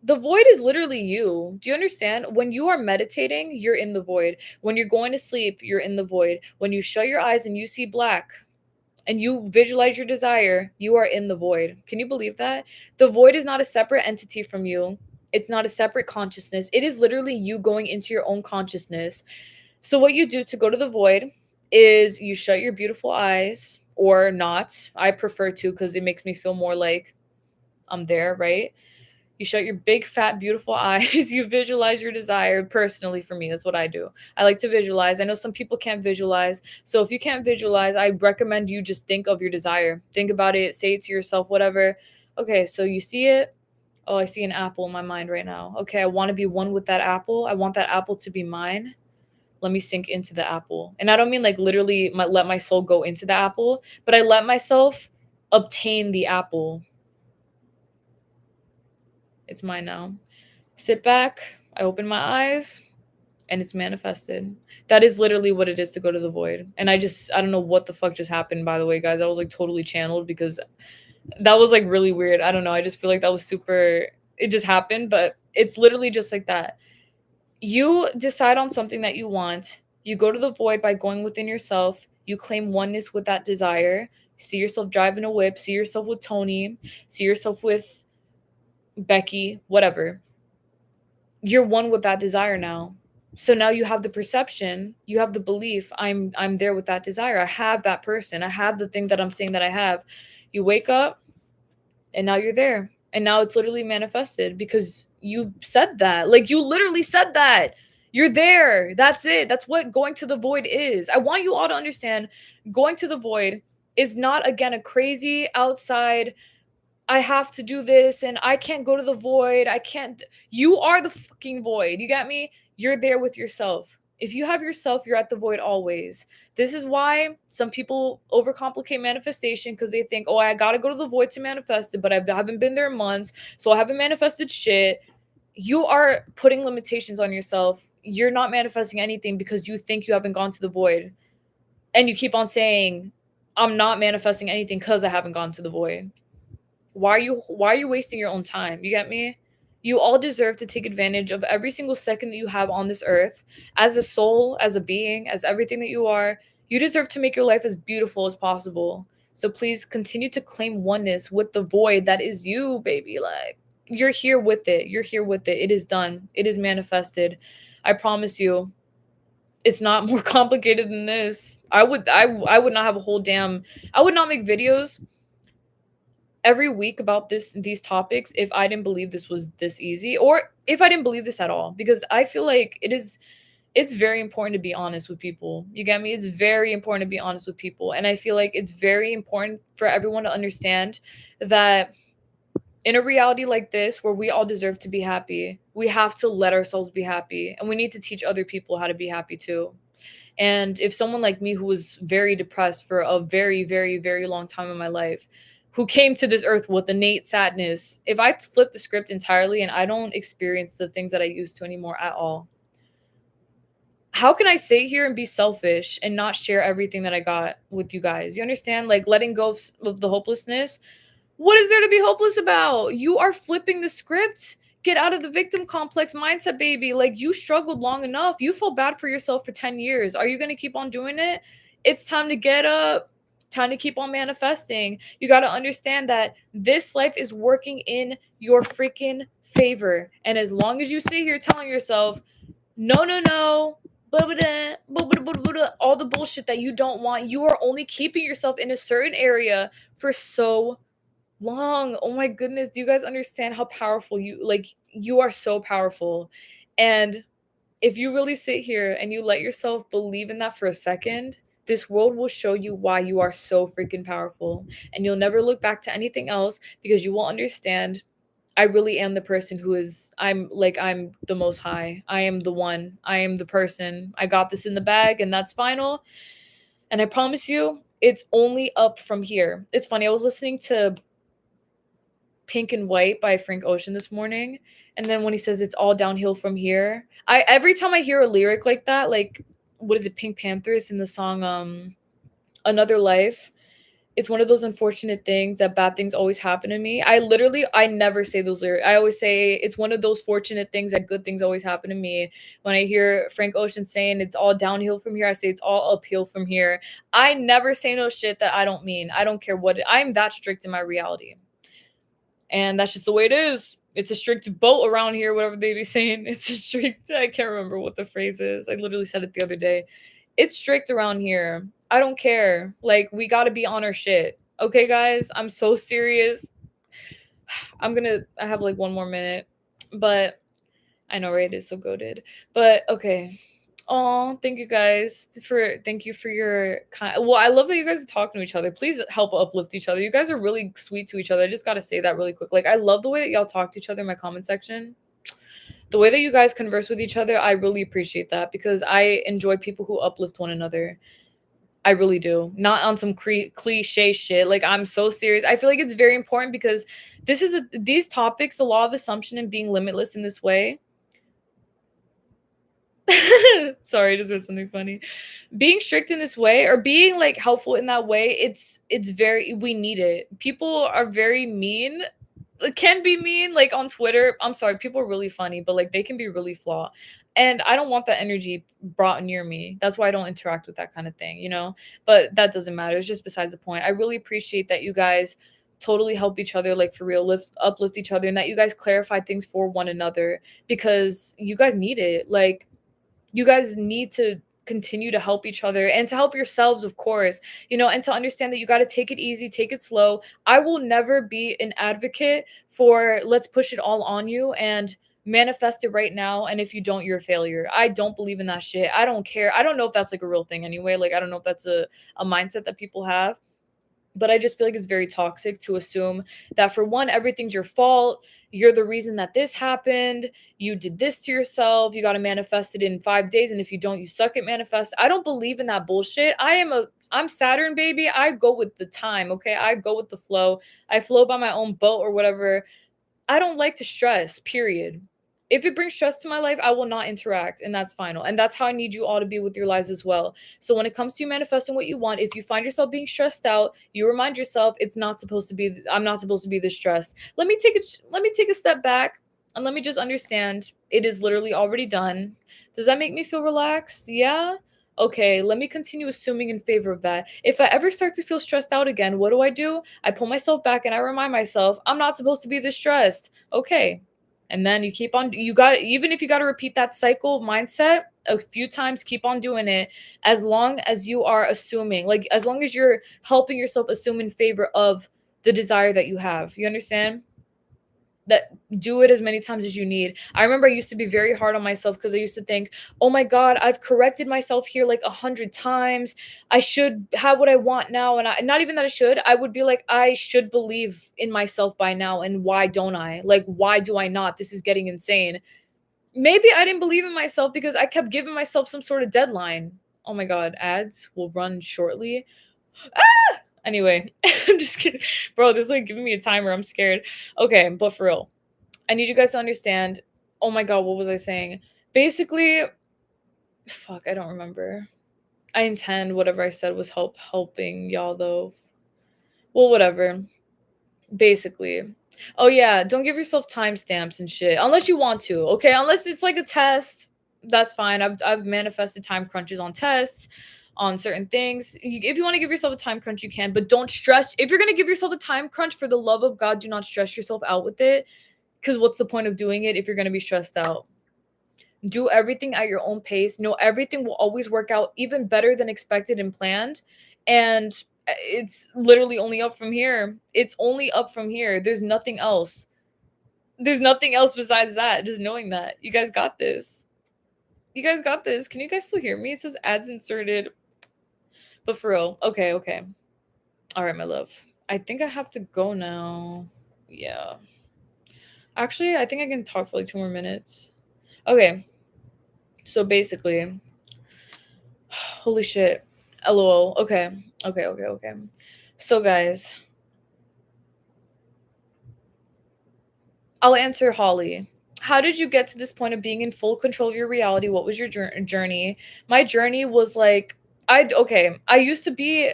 The void is literally you. Do you understand? When you are meditating, you're in the void. When you're going to sleep, you're in the void. When you shut your eyes and you see black, and you visualize your desire, you are in the void. Can you believe that? The void is not a separate entity from you. It's not a separate consciousness. It is literally you going into your own consciousness. So what you do to go to the void is you shut your beautiful eyes or not. I prefer to because it makes me feel more like I'm there, right? You shut your big, fat, beautiful eyes. You visualize your desire. Personally, for me, that's what I do. I like to visualize. I know some people can't visualize. So if you can't visualize, I recommend you just think of your desire. Think about it. Say it to yourself, whatever. Okay, so you see it. Oh, I see an apple in my mind right now. Okay, I want to be one with that apple. I want that apple to be mine. Let me sink into the apple. And I don't mean like literally let my soul go into the apple, but I let myself obtain the apple. It's mine now. Sit back. I open my eyes and it's manifested. That is literally what it is to go to the void. And I don't know what the fuck just happened, by the way, guys. I was like totally channeled because that was like really weird. I don't know. I just feel like that was super, it just happened, but it's literally just like that. You decide on something that you want. You go to the void by going within yourself. You claim oneness with that desire. See yourself driving a whip. See yourself with Tony. See yourself with Becky, whatever. You're one with that desire now. So now you have the perception, you have the belief, I'm there with that desire. I have that person. I have the thing that I'm saying that I have. You wake up and now you're there. And now it's literally manifested because you said that. Like you literally said that. You're there. That's it. That's what going to the void is. I want you all to understand going to the void is not, again, a crazy outside, I have to do this and I can't go to the void. I can't. You are the fucking void. You get me? You're there with yourself. If you have yourself, you're at the void always. This is why some people overcomplicate manifestation because they think, oh, I got to go to the void to manifest it, but I haven't been there in months, so I haven't manifested shit. You are putting limitations on yourself. You're not manifesting anything because you think you haven't gone to the void. And you keep on saying, I'm not manifesting anything because I haven't gone to the void. Why are you wasting your own time? You get me? You all deserve to take advantage of every single second that you have on this earth. As a soul, as a being, as everything that you are, you deserve to make your life as beautiful as possible. So please continue to claim oneness with the void that is you, baby. Like you're here with it. You're here with it. It is done. It is manifested. I promise you. It's not more complicated than this. I would not have a whole damn I would not make videos every week about these topics if I didn't believe this was this easy or if I didn't believe this at all, because I feel like it's very important to be honest with people. You get me? It's very important to be honest with people, and I feel like it's very important for everyone to understand that in a reality like this where we all deserve to be happy, we have to let ourselves be happy, and we need to teach other people how to be happy too. And if someone like me who was very depressed for a very, very, very long time in my life, who came to this earth with innate sadness, if I flip the script entirely and I don't experience the things that I used to anymore at all, how can I sit here and be selfish and not share everything that I got with you guys? You understand? Like letting go of the hopelessness. What is there to be hopeless about? You are flipping the script. Get out of the victim complex mindset, baby. Like you struggled long enough. You feel bad for yourself for 10 years. Are you going to keep on doing it? It's time to get up. Time to keep on manifesting. You got to understand that this life is working in your freaking favor. And as long as you sit here telling yourself, no, no, no, blah, blah, blah, blah, blah, blah, blah, all the bullshit that you don't want, you are only keeping yourself in a certain area for so long. Oh my goodness. Do you guys understand how powerful you are so powerful. And if you really sit here and you let yourself believe in that for a second, this world will show you why you are so freaking powerful. And you'll never look back to anything else because you will understand I really am the person who is, I'm the most high. I am the one. I am the person. I got this in the bag and that's final. And I promise you, it's only up from here. It's funny. I was listening to Pink and White by Frank Ocean this morning. And then when he says it's all downhill from here, I every time I hear a lyric like that, like what is it, Pink Panthers in the song Another Life, it's one of those unfortunate things that bad things always happen to me. I never say those lyrics. I always say it's one of those fortunate things that good things always happen to me. When I hear Frank Ocean saying it's all downhill from here, I say it's all uphill from here. I never say no shit that I don't mean. I don't care I'm that strict in my reality. And that's just the way it is. It's a strict boat around here, whatever they be saying. It's a strict, I can't remember what the phrase is. I literally said it the other day. It's strict around here. I don't care. Like, we got to be on our shit. Okay, guys? I'm so serious. I have like 1 more minute, but I know, right? It's so goated. But okay. Oh, thank you for your well, I love that you guys are talking to each other. Please help uplift each other. You guys are really sweet to each other. I just gotta say that really quick. Like, I love the way that y'all talk to each other in my comment section. The way that you guys converse with each other, I really appreciate that because I enjoy people who uplift one another. I really do. Not on some cliche shit. Like, I'm so serious. I feel like it's very important because these topics, the law of assumption and being limitless in this way. Sorry, I just read something funny. Being strict in this way or being like helpful in that way, it's very we need it. People are very mean, can be mean like on Twitter. I'm sorry, people are really funny, but like they can be really flawed. And I don't want that energy brought near me. That's why I don't interact with that kind of thing, you know? But that doesn't matter. It's just besides the point. I really appreciate that you guys totally help each other, like for real, uplift each other, and that you guys clarify things for one another because you guys need it. Like, you guys need to continue to help each other and to help yourselves, of course, you know, and to understand that you got to take it easy, take it slow. I will never be an advocate for let's push it all on you and manifest it right now. And if you don't, you're a failure. I don't believe in that shit. I don't care. I don't know if that's like a real thing anyway. Like, I don't know if that's a mindset that people have, but I just feel like it's very toxic to assume that for one, everything's your fault. You're the reason that this happened. You did this to yourself. You got to manifest it in 5 days. And if you don't, you suck at manifest. I don't believe in that bullshit. I'm Saturn, baby. I go with the time. Okay. I go with the flow. I flow by my own boat or whatever. I don't like to stress, period. If it brings stress to my life, I will not interact, and that's final. And that's how I need you all to be with your lives as well. So when it comes to you manifesting what you want, if you find yourself being stressed out, you remind yourself it's not supposed to be I'm not supposed to be this stressed. Let me take a step back and let me just understand it is literally already done. Does that make me feel relaxed? Yeah. Okay, let me continue assuming in favor of that. If I ever start to feel stressed out again, what do? I pull myself back and I remind myself, I'm not supposed to be this stressed. Okay. And then you keep on, even if you got to repeat that cycle of mindset a few times, keep on doing it as long as you are assuming, like, as long as you're helping yourself assume in favor of the desire that you have. You understand? That do it as many times as you need. I remember I used to be very hard on myself because I used to think, oh my God, I've corrected myself here like 100 times. I should have what I want now. And not even that I would be like, I should believe in myself by now. And why don't I? Like, why do I not? This is getting insane. Maybe I didn't believe in myself because I kept giving myself some sort of deadline. Oh my God, ads will run shortly. Anyway, I'm just kidding. Bro, this is like giving me a timer. I'm scared. Okay, but for real, I need you guys to understand. Oh my God, what was I saying? Basically, fuck, I don't remember. I intend whatever I said was helping y'all though. Well, whatever. Basically. Oh yeah, don't give yourself timestamps and shit unless you want to. Okay, unless it's like a test, that's fine. I've manifested time crunches on tests, on certain things. If you want to give yourself a time crunch, you can, but don't stress. If you're gonna give yourself a time crunch, for the love of God, do not stress yourself out with it. Because what's the point of doing it if you're gonna be stressed out? Do everything at your own pace. Know everything will always work out even better than expected and planned. And it's literally only up from here. It's only up from here. There's nothing else. There's nothing else besides that. Just knowing that. You guys got this. You guys got this. Can you guys still hear me? It says ads inserted. But for real. Okay, okay. All right, my love. I think I have to go now. Yeah. Actually, I think I can talk for like 2 more minutes. Okay. So basically, holy shit. LOL. Okay. Okay, okay, okay. So guys, I'll answer Holly. How did you get to this point of being in full control of your reality? What was your journey? My journey was like I used to be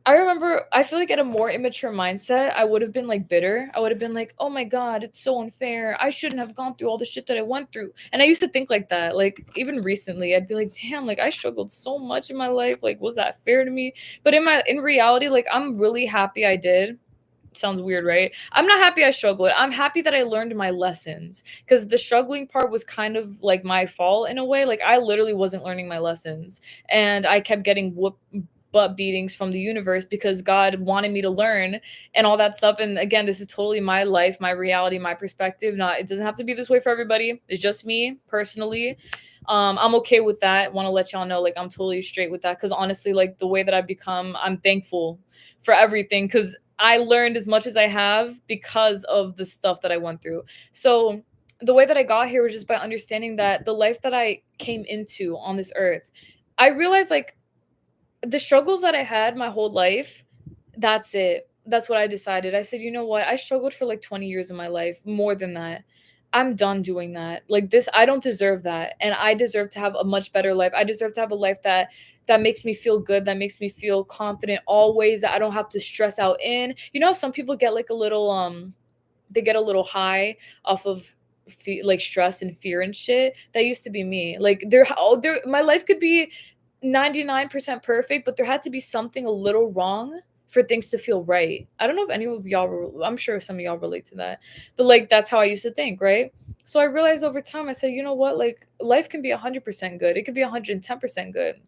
I remember I feel like at a more immature mindset, I would have been like bitter. I would have been like, "Oh my God, it's so unfair. I shouldn't have gone through all the shit that I went through." And I used to think like that. Like even recently, I'd be like, "Damn, like I struggled so much in my life. Like was that fair to me?" But in reality, like I'm really happy I did. Sounds weird, right? I'm not happy I struggled. I'm happy that I learned my lessons because the struggling part was kind of like my fault in a way. Like I literally wasn't learning my lessons and I kept getting whooped butt beatings from the universe because God wanted me to learn and all that stuff. And again, this is totally my life, my reality, my perspective. Not, it doesn't have to be this way for everybody. It's just me personally. I'm okay with that. Want to let y'all know, like, I'm totally straight with that. Cause honestly, like, the way that I've become, I'm thankful for everything. Cause I learned as much as I have because of the stuff that I went through. So the way that I got here was just by understanding that the life that I came into on this earth, I realized, like, the struggles that I had my whole life, that's it. That's what I decided. I said, you know what? I struggled for like 20 years of my life, more than that. I'm done doing that. Like, this, I don't deserve that. And I deserve to have a much better life. I deserve to have a life that makes me feel good, that makes me feel confident always, that I don't have to stress out in. You know, some people get like a little they get a little high off of like stress and fear and shit. That used to be me. Like, my life could be 99% perfect, but there had to be something a little wrong for things to feel right. I don't know if any of y'all, I'm sure some of y'all relate to that, but like, that's how I used to think, right? So I realized over time, I said, you know what? Like, life can be 100% good. It could be 110% good.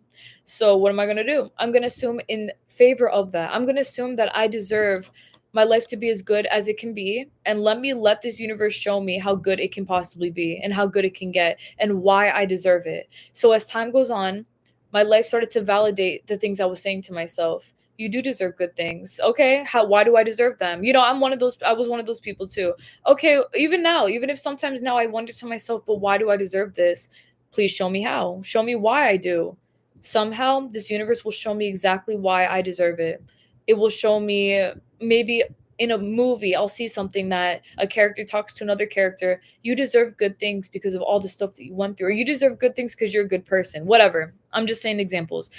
So what am I going to do? I'm going to assume in favor of that. I'm going to assume that I deserve my life to be as good as it can be, and let this universe show me how good it can possibly be and how good it can get and why I deserve it. So as time goes on, my life started to validate the things I was saying to myself. You do deserve good things. Okay, why do I deserve them? You know, I was one of those people too. Okay, even now, even if sometimes now I wonder to myself, but why do I deserve this? Please show me how. Show me why I do. Somehow this universe will show me exactly why I deserve it. It will show me, maybe in a movie, I'll see something that a character talks to another character. You deserve good things because of all the stuff that you went through, or you deserve good things because you're a good person. Whatever. I'm just saying examples.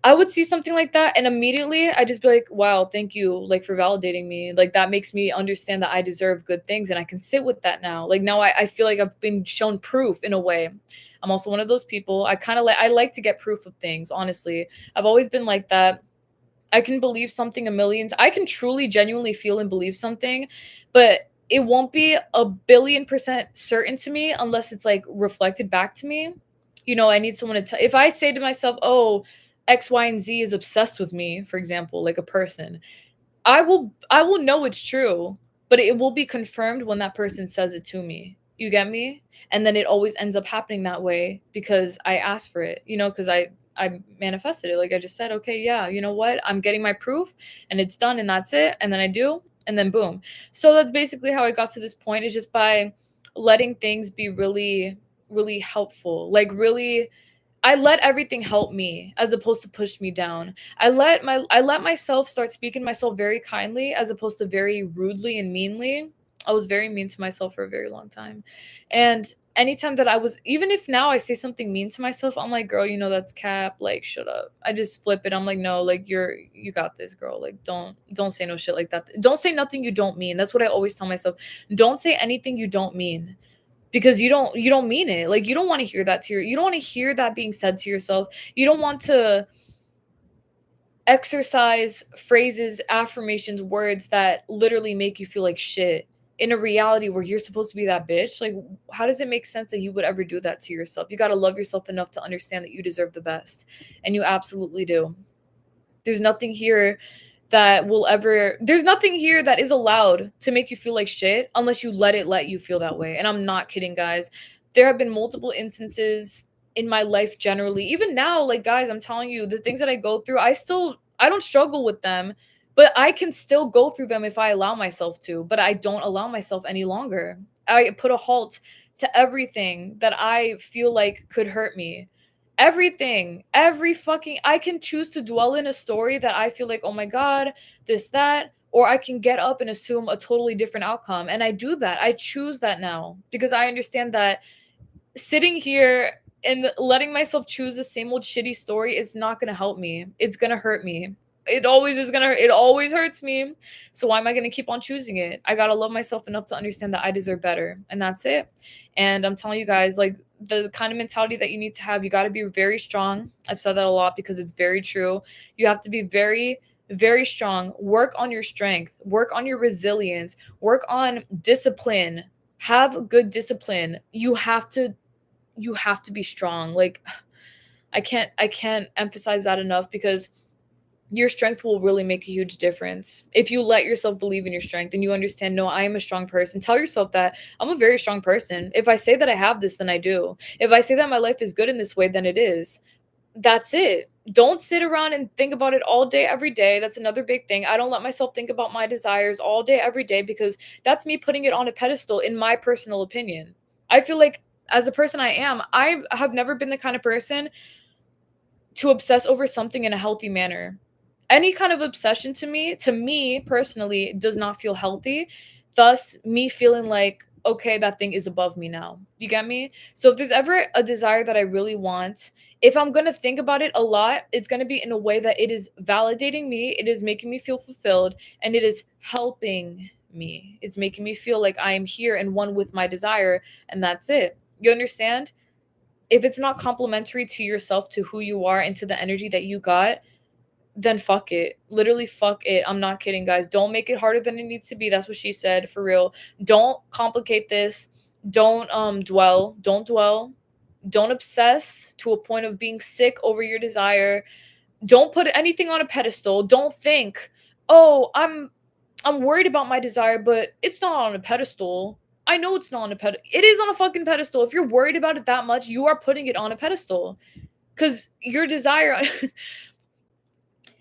I would see something like that, and immediately I just be like, wow, thank you, like, for validating me. Like, that makes me understand that I deserve good things, and I can sit with that now. Like, now I feel like I've been shown proof in a way. I'm also one of those people. I like to get proof of things, honestly. I've always been like that. I can believe something a million. I can truly, genuinely feel and believe something, but it won't be a billion% certain to me unless it's like reflected back to me. You know, I need someone to tell. If I say to myself, "Oh, X, Y, and Z is obsessed with me," for example, like a person, I will know it's true, but it will be confirmed when that person says it to me. You get me? And then it always ends up happening that way because I asked for it, you know, because I manifested it. Like I just said, okay, yeah, you know what? I'm getting my proof and it's done and that's it. And then I do, and then boom. So that's basically how I got to this point, is just by letting things be really, really helpful. Like, really, I let everything help me as opposed to push me down. I let myself start speaking to myself very kindly as opposed to very rudely and meanly. I was very mean to myself for a very long time. And anytime that I was, even if now I say something mean to myself, I'm like, girl, you know that's cap, like shut up. I just flip it. I'm like, no, like you got this, girl. Like don't say no shit like that. Don't say nothing you don't mean. That's what I always tell myself. Don't say anything you don't mean, because you don't mean it. Like, you don't want to hear that you don't want to hear that being said to yourself. You don't want to exercise phrases, affirmations, words that literally make you feel like shit in a reality where you're supposed to be that bitch. Like, how does it make sense that you would ever do that to yourself? You got to love yourself enough to understand that you deserve the best, and you absolutely do. There's nothing here there's nothing here that is allowed to make you feel like shit unless you let you feel that way. And I'm not kidding, guys. There have been multiple instances in my life generally. Even now, like, guys, I'm telling you, the things that I go through, I don't struggle with them, but I can still go through them if I allow myself to, but I don't allow myself any longer. I put a halt to everything that I feel like could hurt me. Everything, every fucking, I can choose to dwell in a story that I feel like, oh my God, this, that, or I can get up and assume a totally different outcome. And I do that. I choose that now because I understand that sitting here and letting myself choose the same old shitty story is not going to help me. It's going to hurt me. It always is going to hurt. It always hurts me. So why am I going to keep on choosing it? I got to love myself enough to understand that I deserve better. And that's it. And I'm telling you guys, like, the kind of mentality that you need to have, you got to be very strong. I've said that a lot because it's very true. You have to be very, very strong. Work on your strength. Work on your resilience. Work on discipline. Have good discipline. You have to be strong. Like, I can't emphasize that enough, because your strength will really make a huge difference. If you let yourself believe in your strength and you understand, no, I am a strong person, tell yourself that I'm a very strong person. If I say that I have this, then I do. If I say that my life is good in this way, then it is. That's it. Don't sit around and think about it all day, every day. That's another big thing. I don't let myself think about my desires all day, every day, because that's me putting it on a pedestal, in my personal opinion. I feel like, as the person I am, I have never been the kind of person to obsess over something in a healthy manner. Any kind of obsession to me personally, does not feel healthy. Thus, me feeling like, okay, that thing is above me now. You get me? So if there's ever a desire that I really want, if I'm going to think about it a lot, it's going to be in a way that it is validating me, it is making me feel fulfilled, and it is helping me. It's making me feel like I am here and one with my desire, and that's it. You understand? If it's not complementary to yourself, to who you are, and to the energy that you got, then fuck it. Literally fuck it. I'm not kidding, guys. Don't make it harder than it needs to be. That's what she said, for real. Don't complicate this. Don't dwell. Don't dwell. Don't obsess to a point of being sick over your desire. Don't put anything on a pedestal. Don't think, "Oh, I'm worried about my desire, but it's not on a pedestal." I know it's not on a pedestal. It is on a fucking pedestal. If you're worried about it that much, you are putting it on a pedestal. Cuz your desire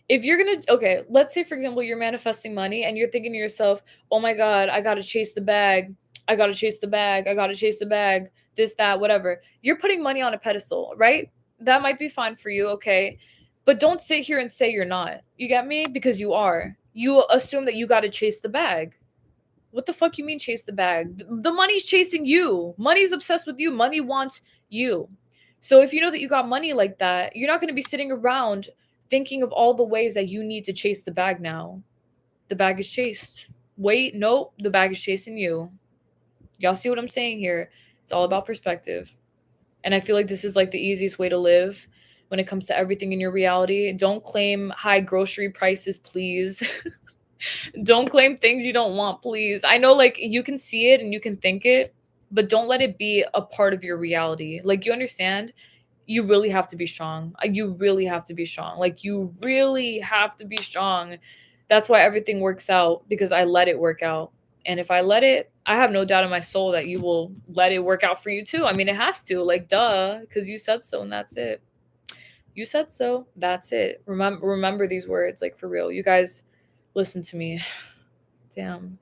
if you're gonna, okay, let's say for example you're manifesting money and you're thinking to yourself, oh my god, I gotta chase the bag, I gotta chase the bag, I gotta chase the bag, this, that, whatever. You're putting money on a pedestal, right? That might be fine for you, okay, but don't sit here and say you're not. You get me? Because you are. You assume that you gotta chase the bag. What the fuck you mean chase the bag? The money's chasing you. Money's obsessed with you. Money wants you. So if you know that you got money like that, you're not going to be sitting around thinking of all the ways that you need to chase the bag now. The bag is chased. Wait, nope, the bag is chasing you. Y'all see what I'm saying here? It's all about perspective. And I feel like this is like the easiest way to live when it comes to everything in your reality. Don't claim high grocery prices, please. Don't claim things you don't want, please. I know, like, you can see it and you can think it, but don't let it be a part of your reality. Like, you understand? You really have to be strong. You really have to be strong. Like, you really have to be strong. That's why everything works out, because I let it work out. And if I let it, I have no doubt in my soul that you will let it work out for you too. I mean, it has to, like, duh, because you said so and that's it. You said so. That's it. Remember these words, like, for real. You guys, listen to me. Damn.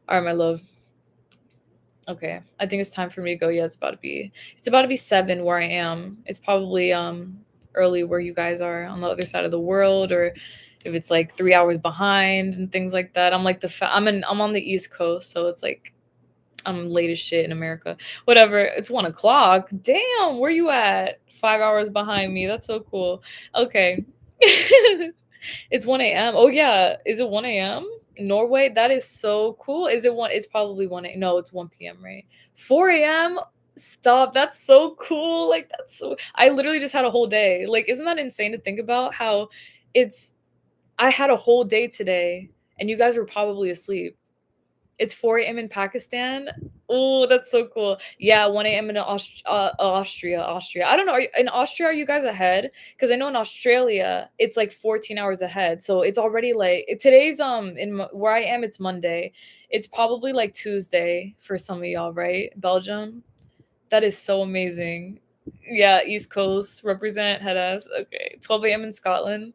All right, my love. Okay, I think it's time for me to go. Yeah, it's about to be 7 where I am. It's probably early where you guys are on the other side of the world, or if it's like 3 hours behind and things like that. I'm like I'm on the East Coast, so it's like I'm late as shit in America. Whatever. It's 1 o'clock. Damn, where you at? 5 hours behind me. That's so cool. Okay. It's 1 a.m. Oh yeah, is it 1 a.m.? Norway? That is so cool. Is it 1? It's probably 1 a.m. No, it's 1 p.m., right? 4 a.m.? Stop. That's so cool. Like, that's so, I literally just had a whole day. Like, isn't that insane to think about how it's I had a whole day today and you guys were probably asleep. It's 4 a.m. in Pakistan. Oh, that's so cool. Yeah, 1 a.m. in Austria. I don't know. In Austria, are you guys ahead? Because I know in Australia, it's like 14 hours ahead. So it's already like today's where I am, it's Monday. It's probably like Tuesday for some of y'all, right? Belgium. That is so amazing. Yeah, East Coast represent head ass. Okay, 12 a.m. in Scotland.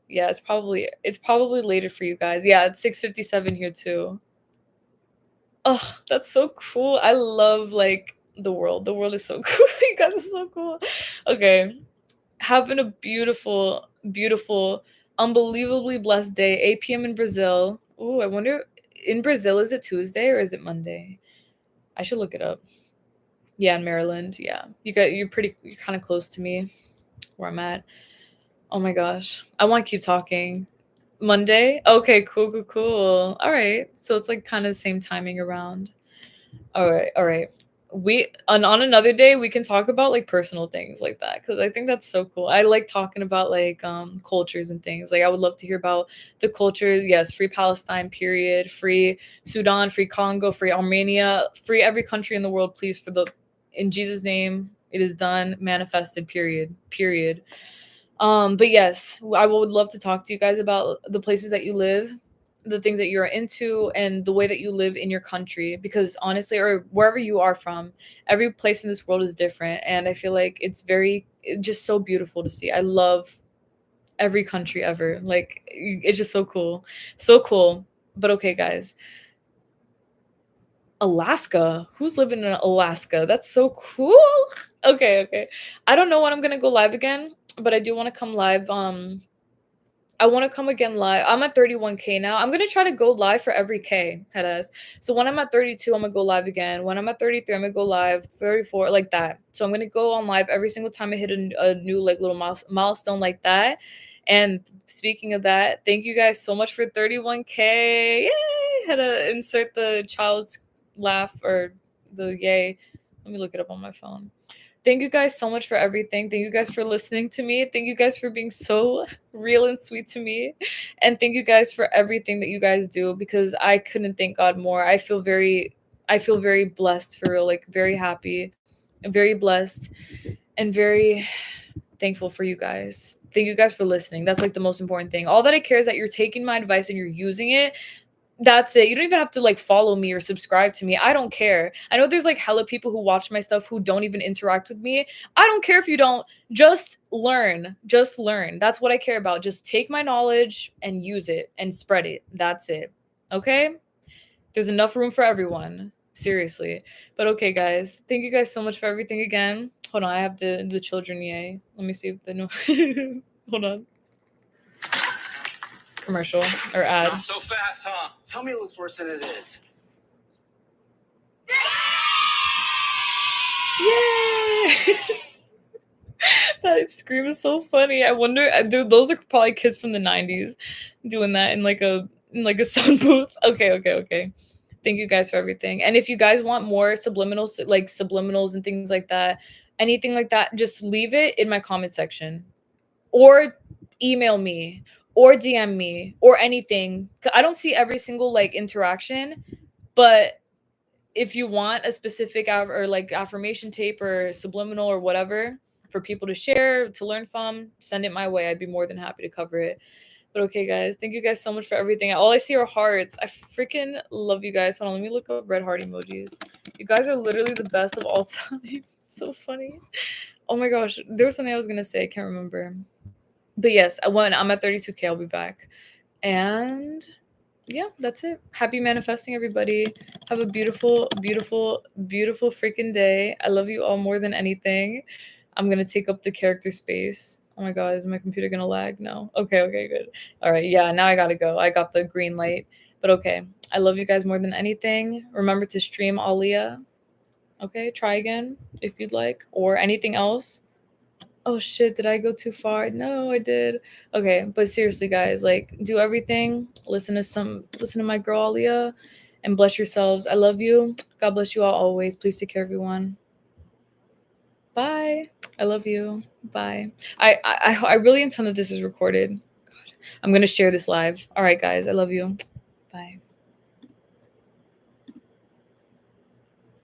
Yeah, it's probably later for you guys. Yeah, it's 6:57 here too. Oh, that's so cool. I love, like, the world. The world is so cool. You guys are so cool. Okay. Having a beautiful, beautiful, unbelievably blessed day. 8 p.m. in Brazil. Ooh, I wonder, in Brazil, is it Tuesday or is it Monday? I should look it up. Yeah, in Maryland. Yeah. You're kind of close to me where I'm at. Oh my gosh. I want to keep talking. Monday? Okay, cool, cool, cool. All right. So it's like kind of the same timing around. All right, all right. We on another day we can talk about like personal things like that, because I think that's so cool. I like talking about like cultures and things. Like I would love to hear about the cultures. Yes, free Palestine, period. Free Sudan, free Congo, free Armenia, free every country in the world, please. In Jesus' name, it is done, manifested, period. Period. But yes, I would love to talk to you guys about the places that you live, the things that you're into, and the way that you live in your country. Because honestly, or wherever you are from, every place in this world is different, and I feel like it's just so beautiful to see. I love every country ever. Like it's just so cool, so cool. But okay, guys, Alaska. Who's living in Alaska? That's so cool. Okay, okay. I don't know when I'm gonna go live again, but I do want to come live. I want to come again live. I'm at 31K now. I'm gonna try to go live for every K, headass. So when I'm at 32, I'm gonna go live again. When I'm at 33, I'm gonna go live. 34, like that. So I'm gonna go on live every single time I hit a new like little milestone like that. And speaking of that, thank you guys so much for 31K. Yay! Had to insert the child's laugh or the yay. Let me look it up on my phone. Thank you guys so much for everything. Thank you guys for listening to me. Thank you guys for being so real and sweet to me. And thank you guys for everything that you guys do, because I couldn't thank God more. I feel very blessed, for real, like very happy, very blessed, and very thankful for you guys. Thank you guys for listening. That's like the most important thing. All that I care is that you're taking my advice and you're using it. That's it. You don't even have to like follow me or subscribe to me. I don't care. I know there's like hella people who watch my stuff who don't even interact with me. I don't care if you don't. Just learn. Just learn. That's what I care about. Just take my knowledge and use it and spread it. That's it. Okay? There's enough room for everyone. Seriously. But okay, guys. Thank you guys so much for everything again. Hold on. I have the children. Yay. Let me see if they know. Hold on. Commercial or ad. Not so fast, huh? Tell me it looks worse than it is. Yay! That scream is so funny. I wonder, those are probably kids from the 90s doing that in like a sound booth. Okay. Thank you guys for everything. And if you guys want more subliminals and things like that, anything like that, just leave it in my comment section or email me or DM me or anything. I don't see every single like interaction, but if you want a specific or like affirmation tape or subliminal or whatever for people to share, to learn from, send it my way. I'd be more than happy to cover it. But okay, guys, thank you guys so much for everything. All I see are hearts. I freaking love you guys. Hold on, let me look up red heart emojis. You guys are literally the best of all time. So funny. Oh my gosh, there was something I was gonna say. I can't remember. But yes, I'm at 32K, I'll be back. And yeah, that's it. Happy manifesting, everybody. Have a beautiful, beautiful, beautiful freaking day. I love you all more than anything. I'm gonna take up the character space. Oh my god, is my computer gonna lag? No. Okay, good. All right, yeah, now I gotta go. I got the green light. But okay, I love you guys more than anything. Remember to stream Alia. Okay, try again if you'd like, or anything else. Oh shit, did I go too far? No, I did. Okay, but seriously, guys, like do everything. Listen to my girl Alia, and bless yourselves. I love you. God bless you all always. Please take care, everyone. Bye. I love you. Bye. I really intend that this is recorded. God, I'm gonna share this live. All right, guys. I love you. Bye.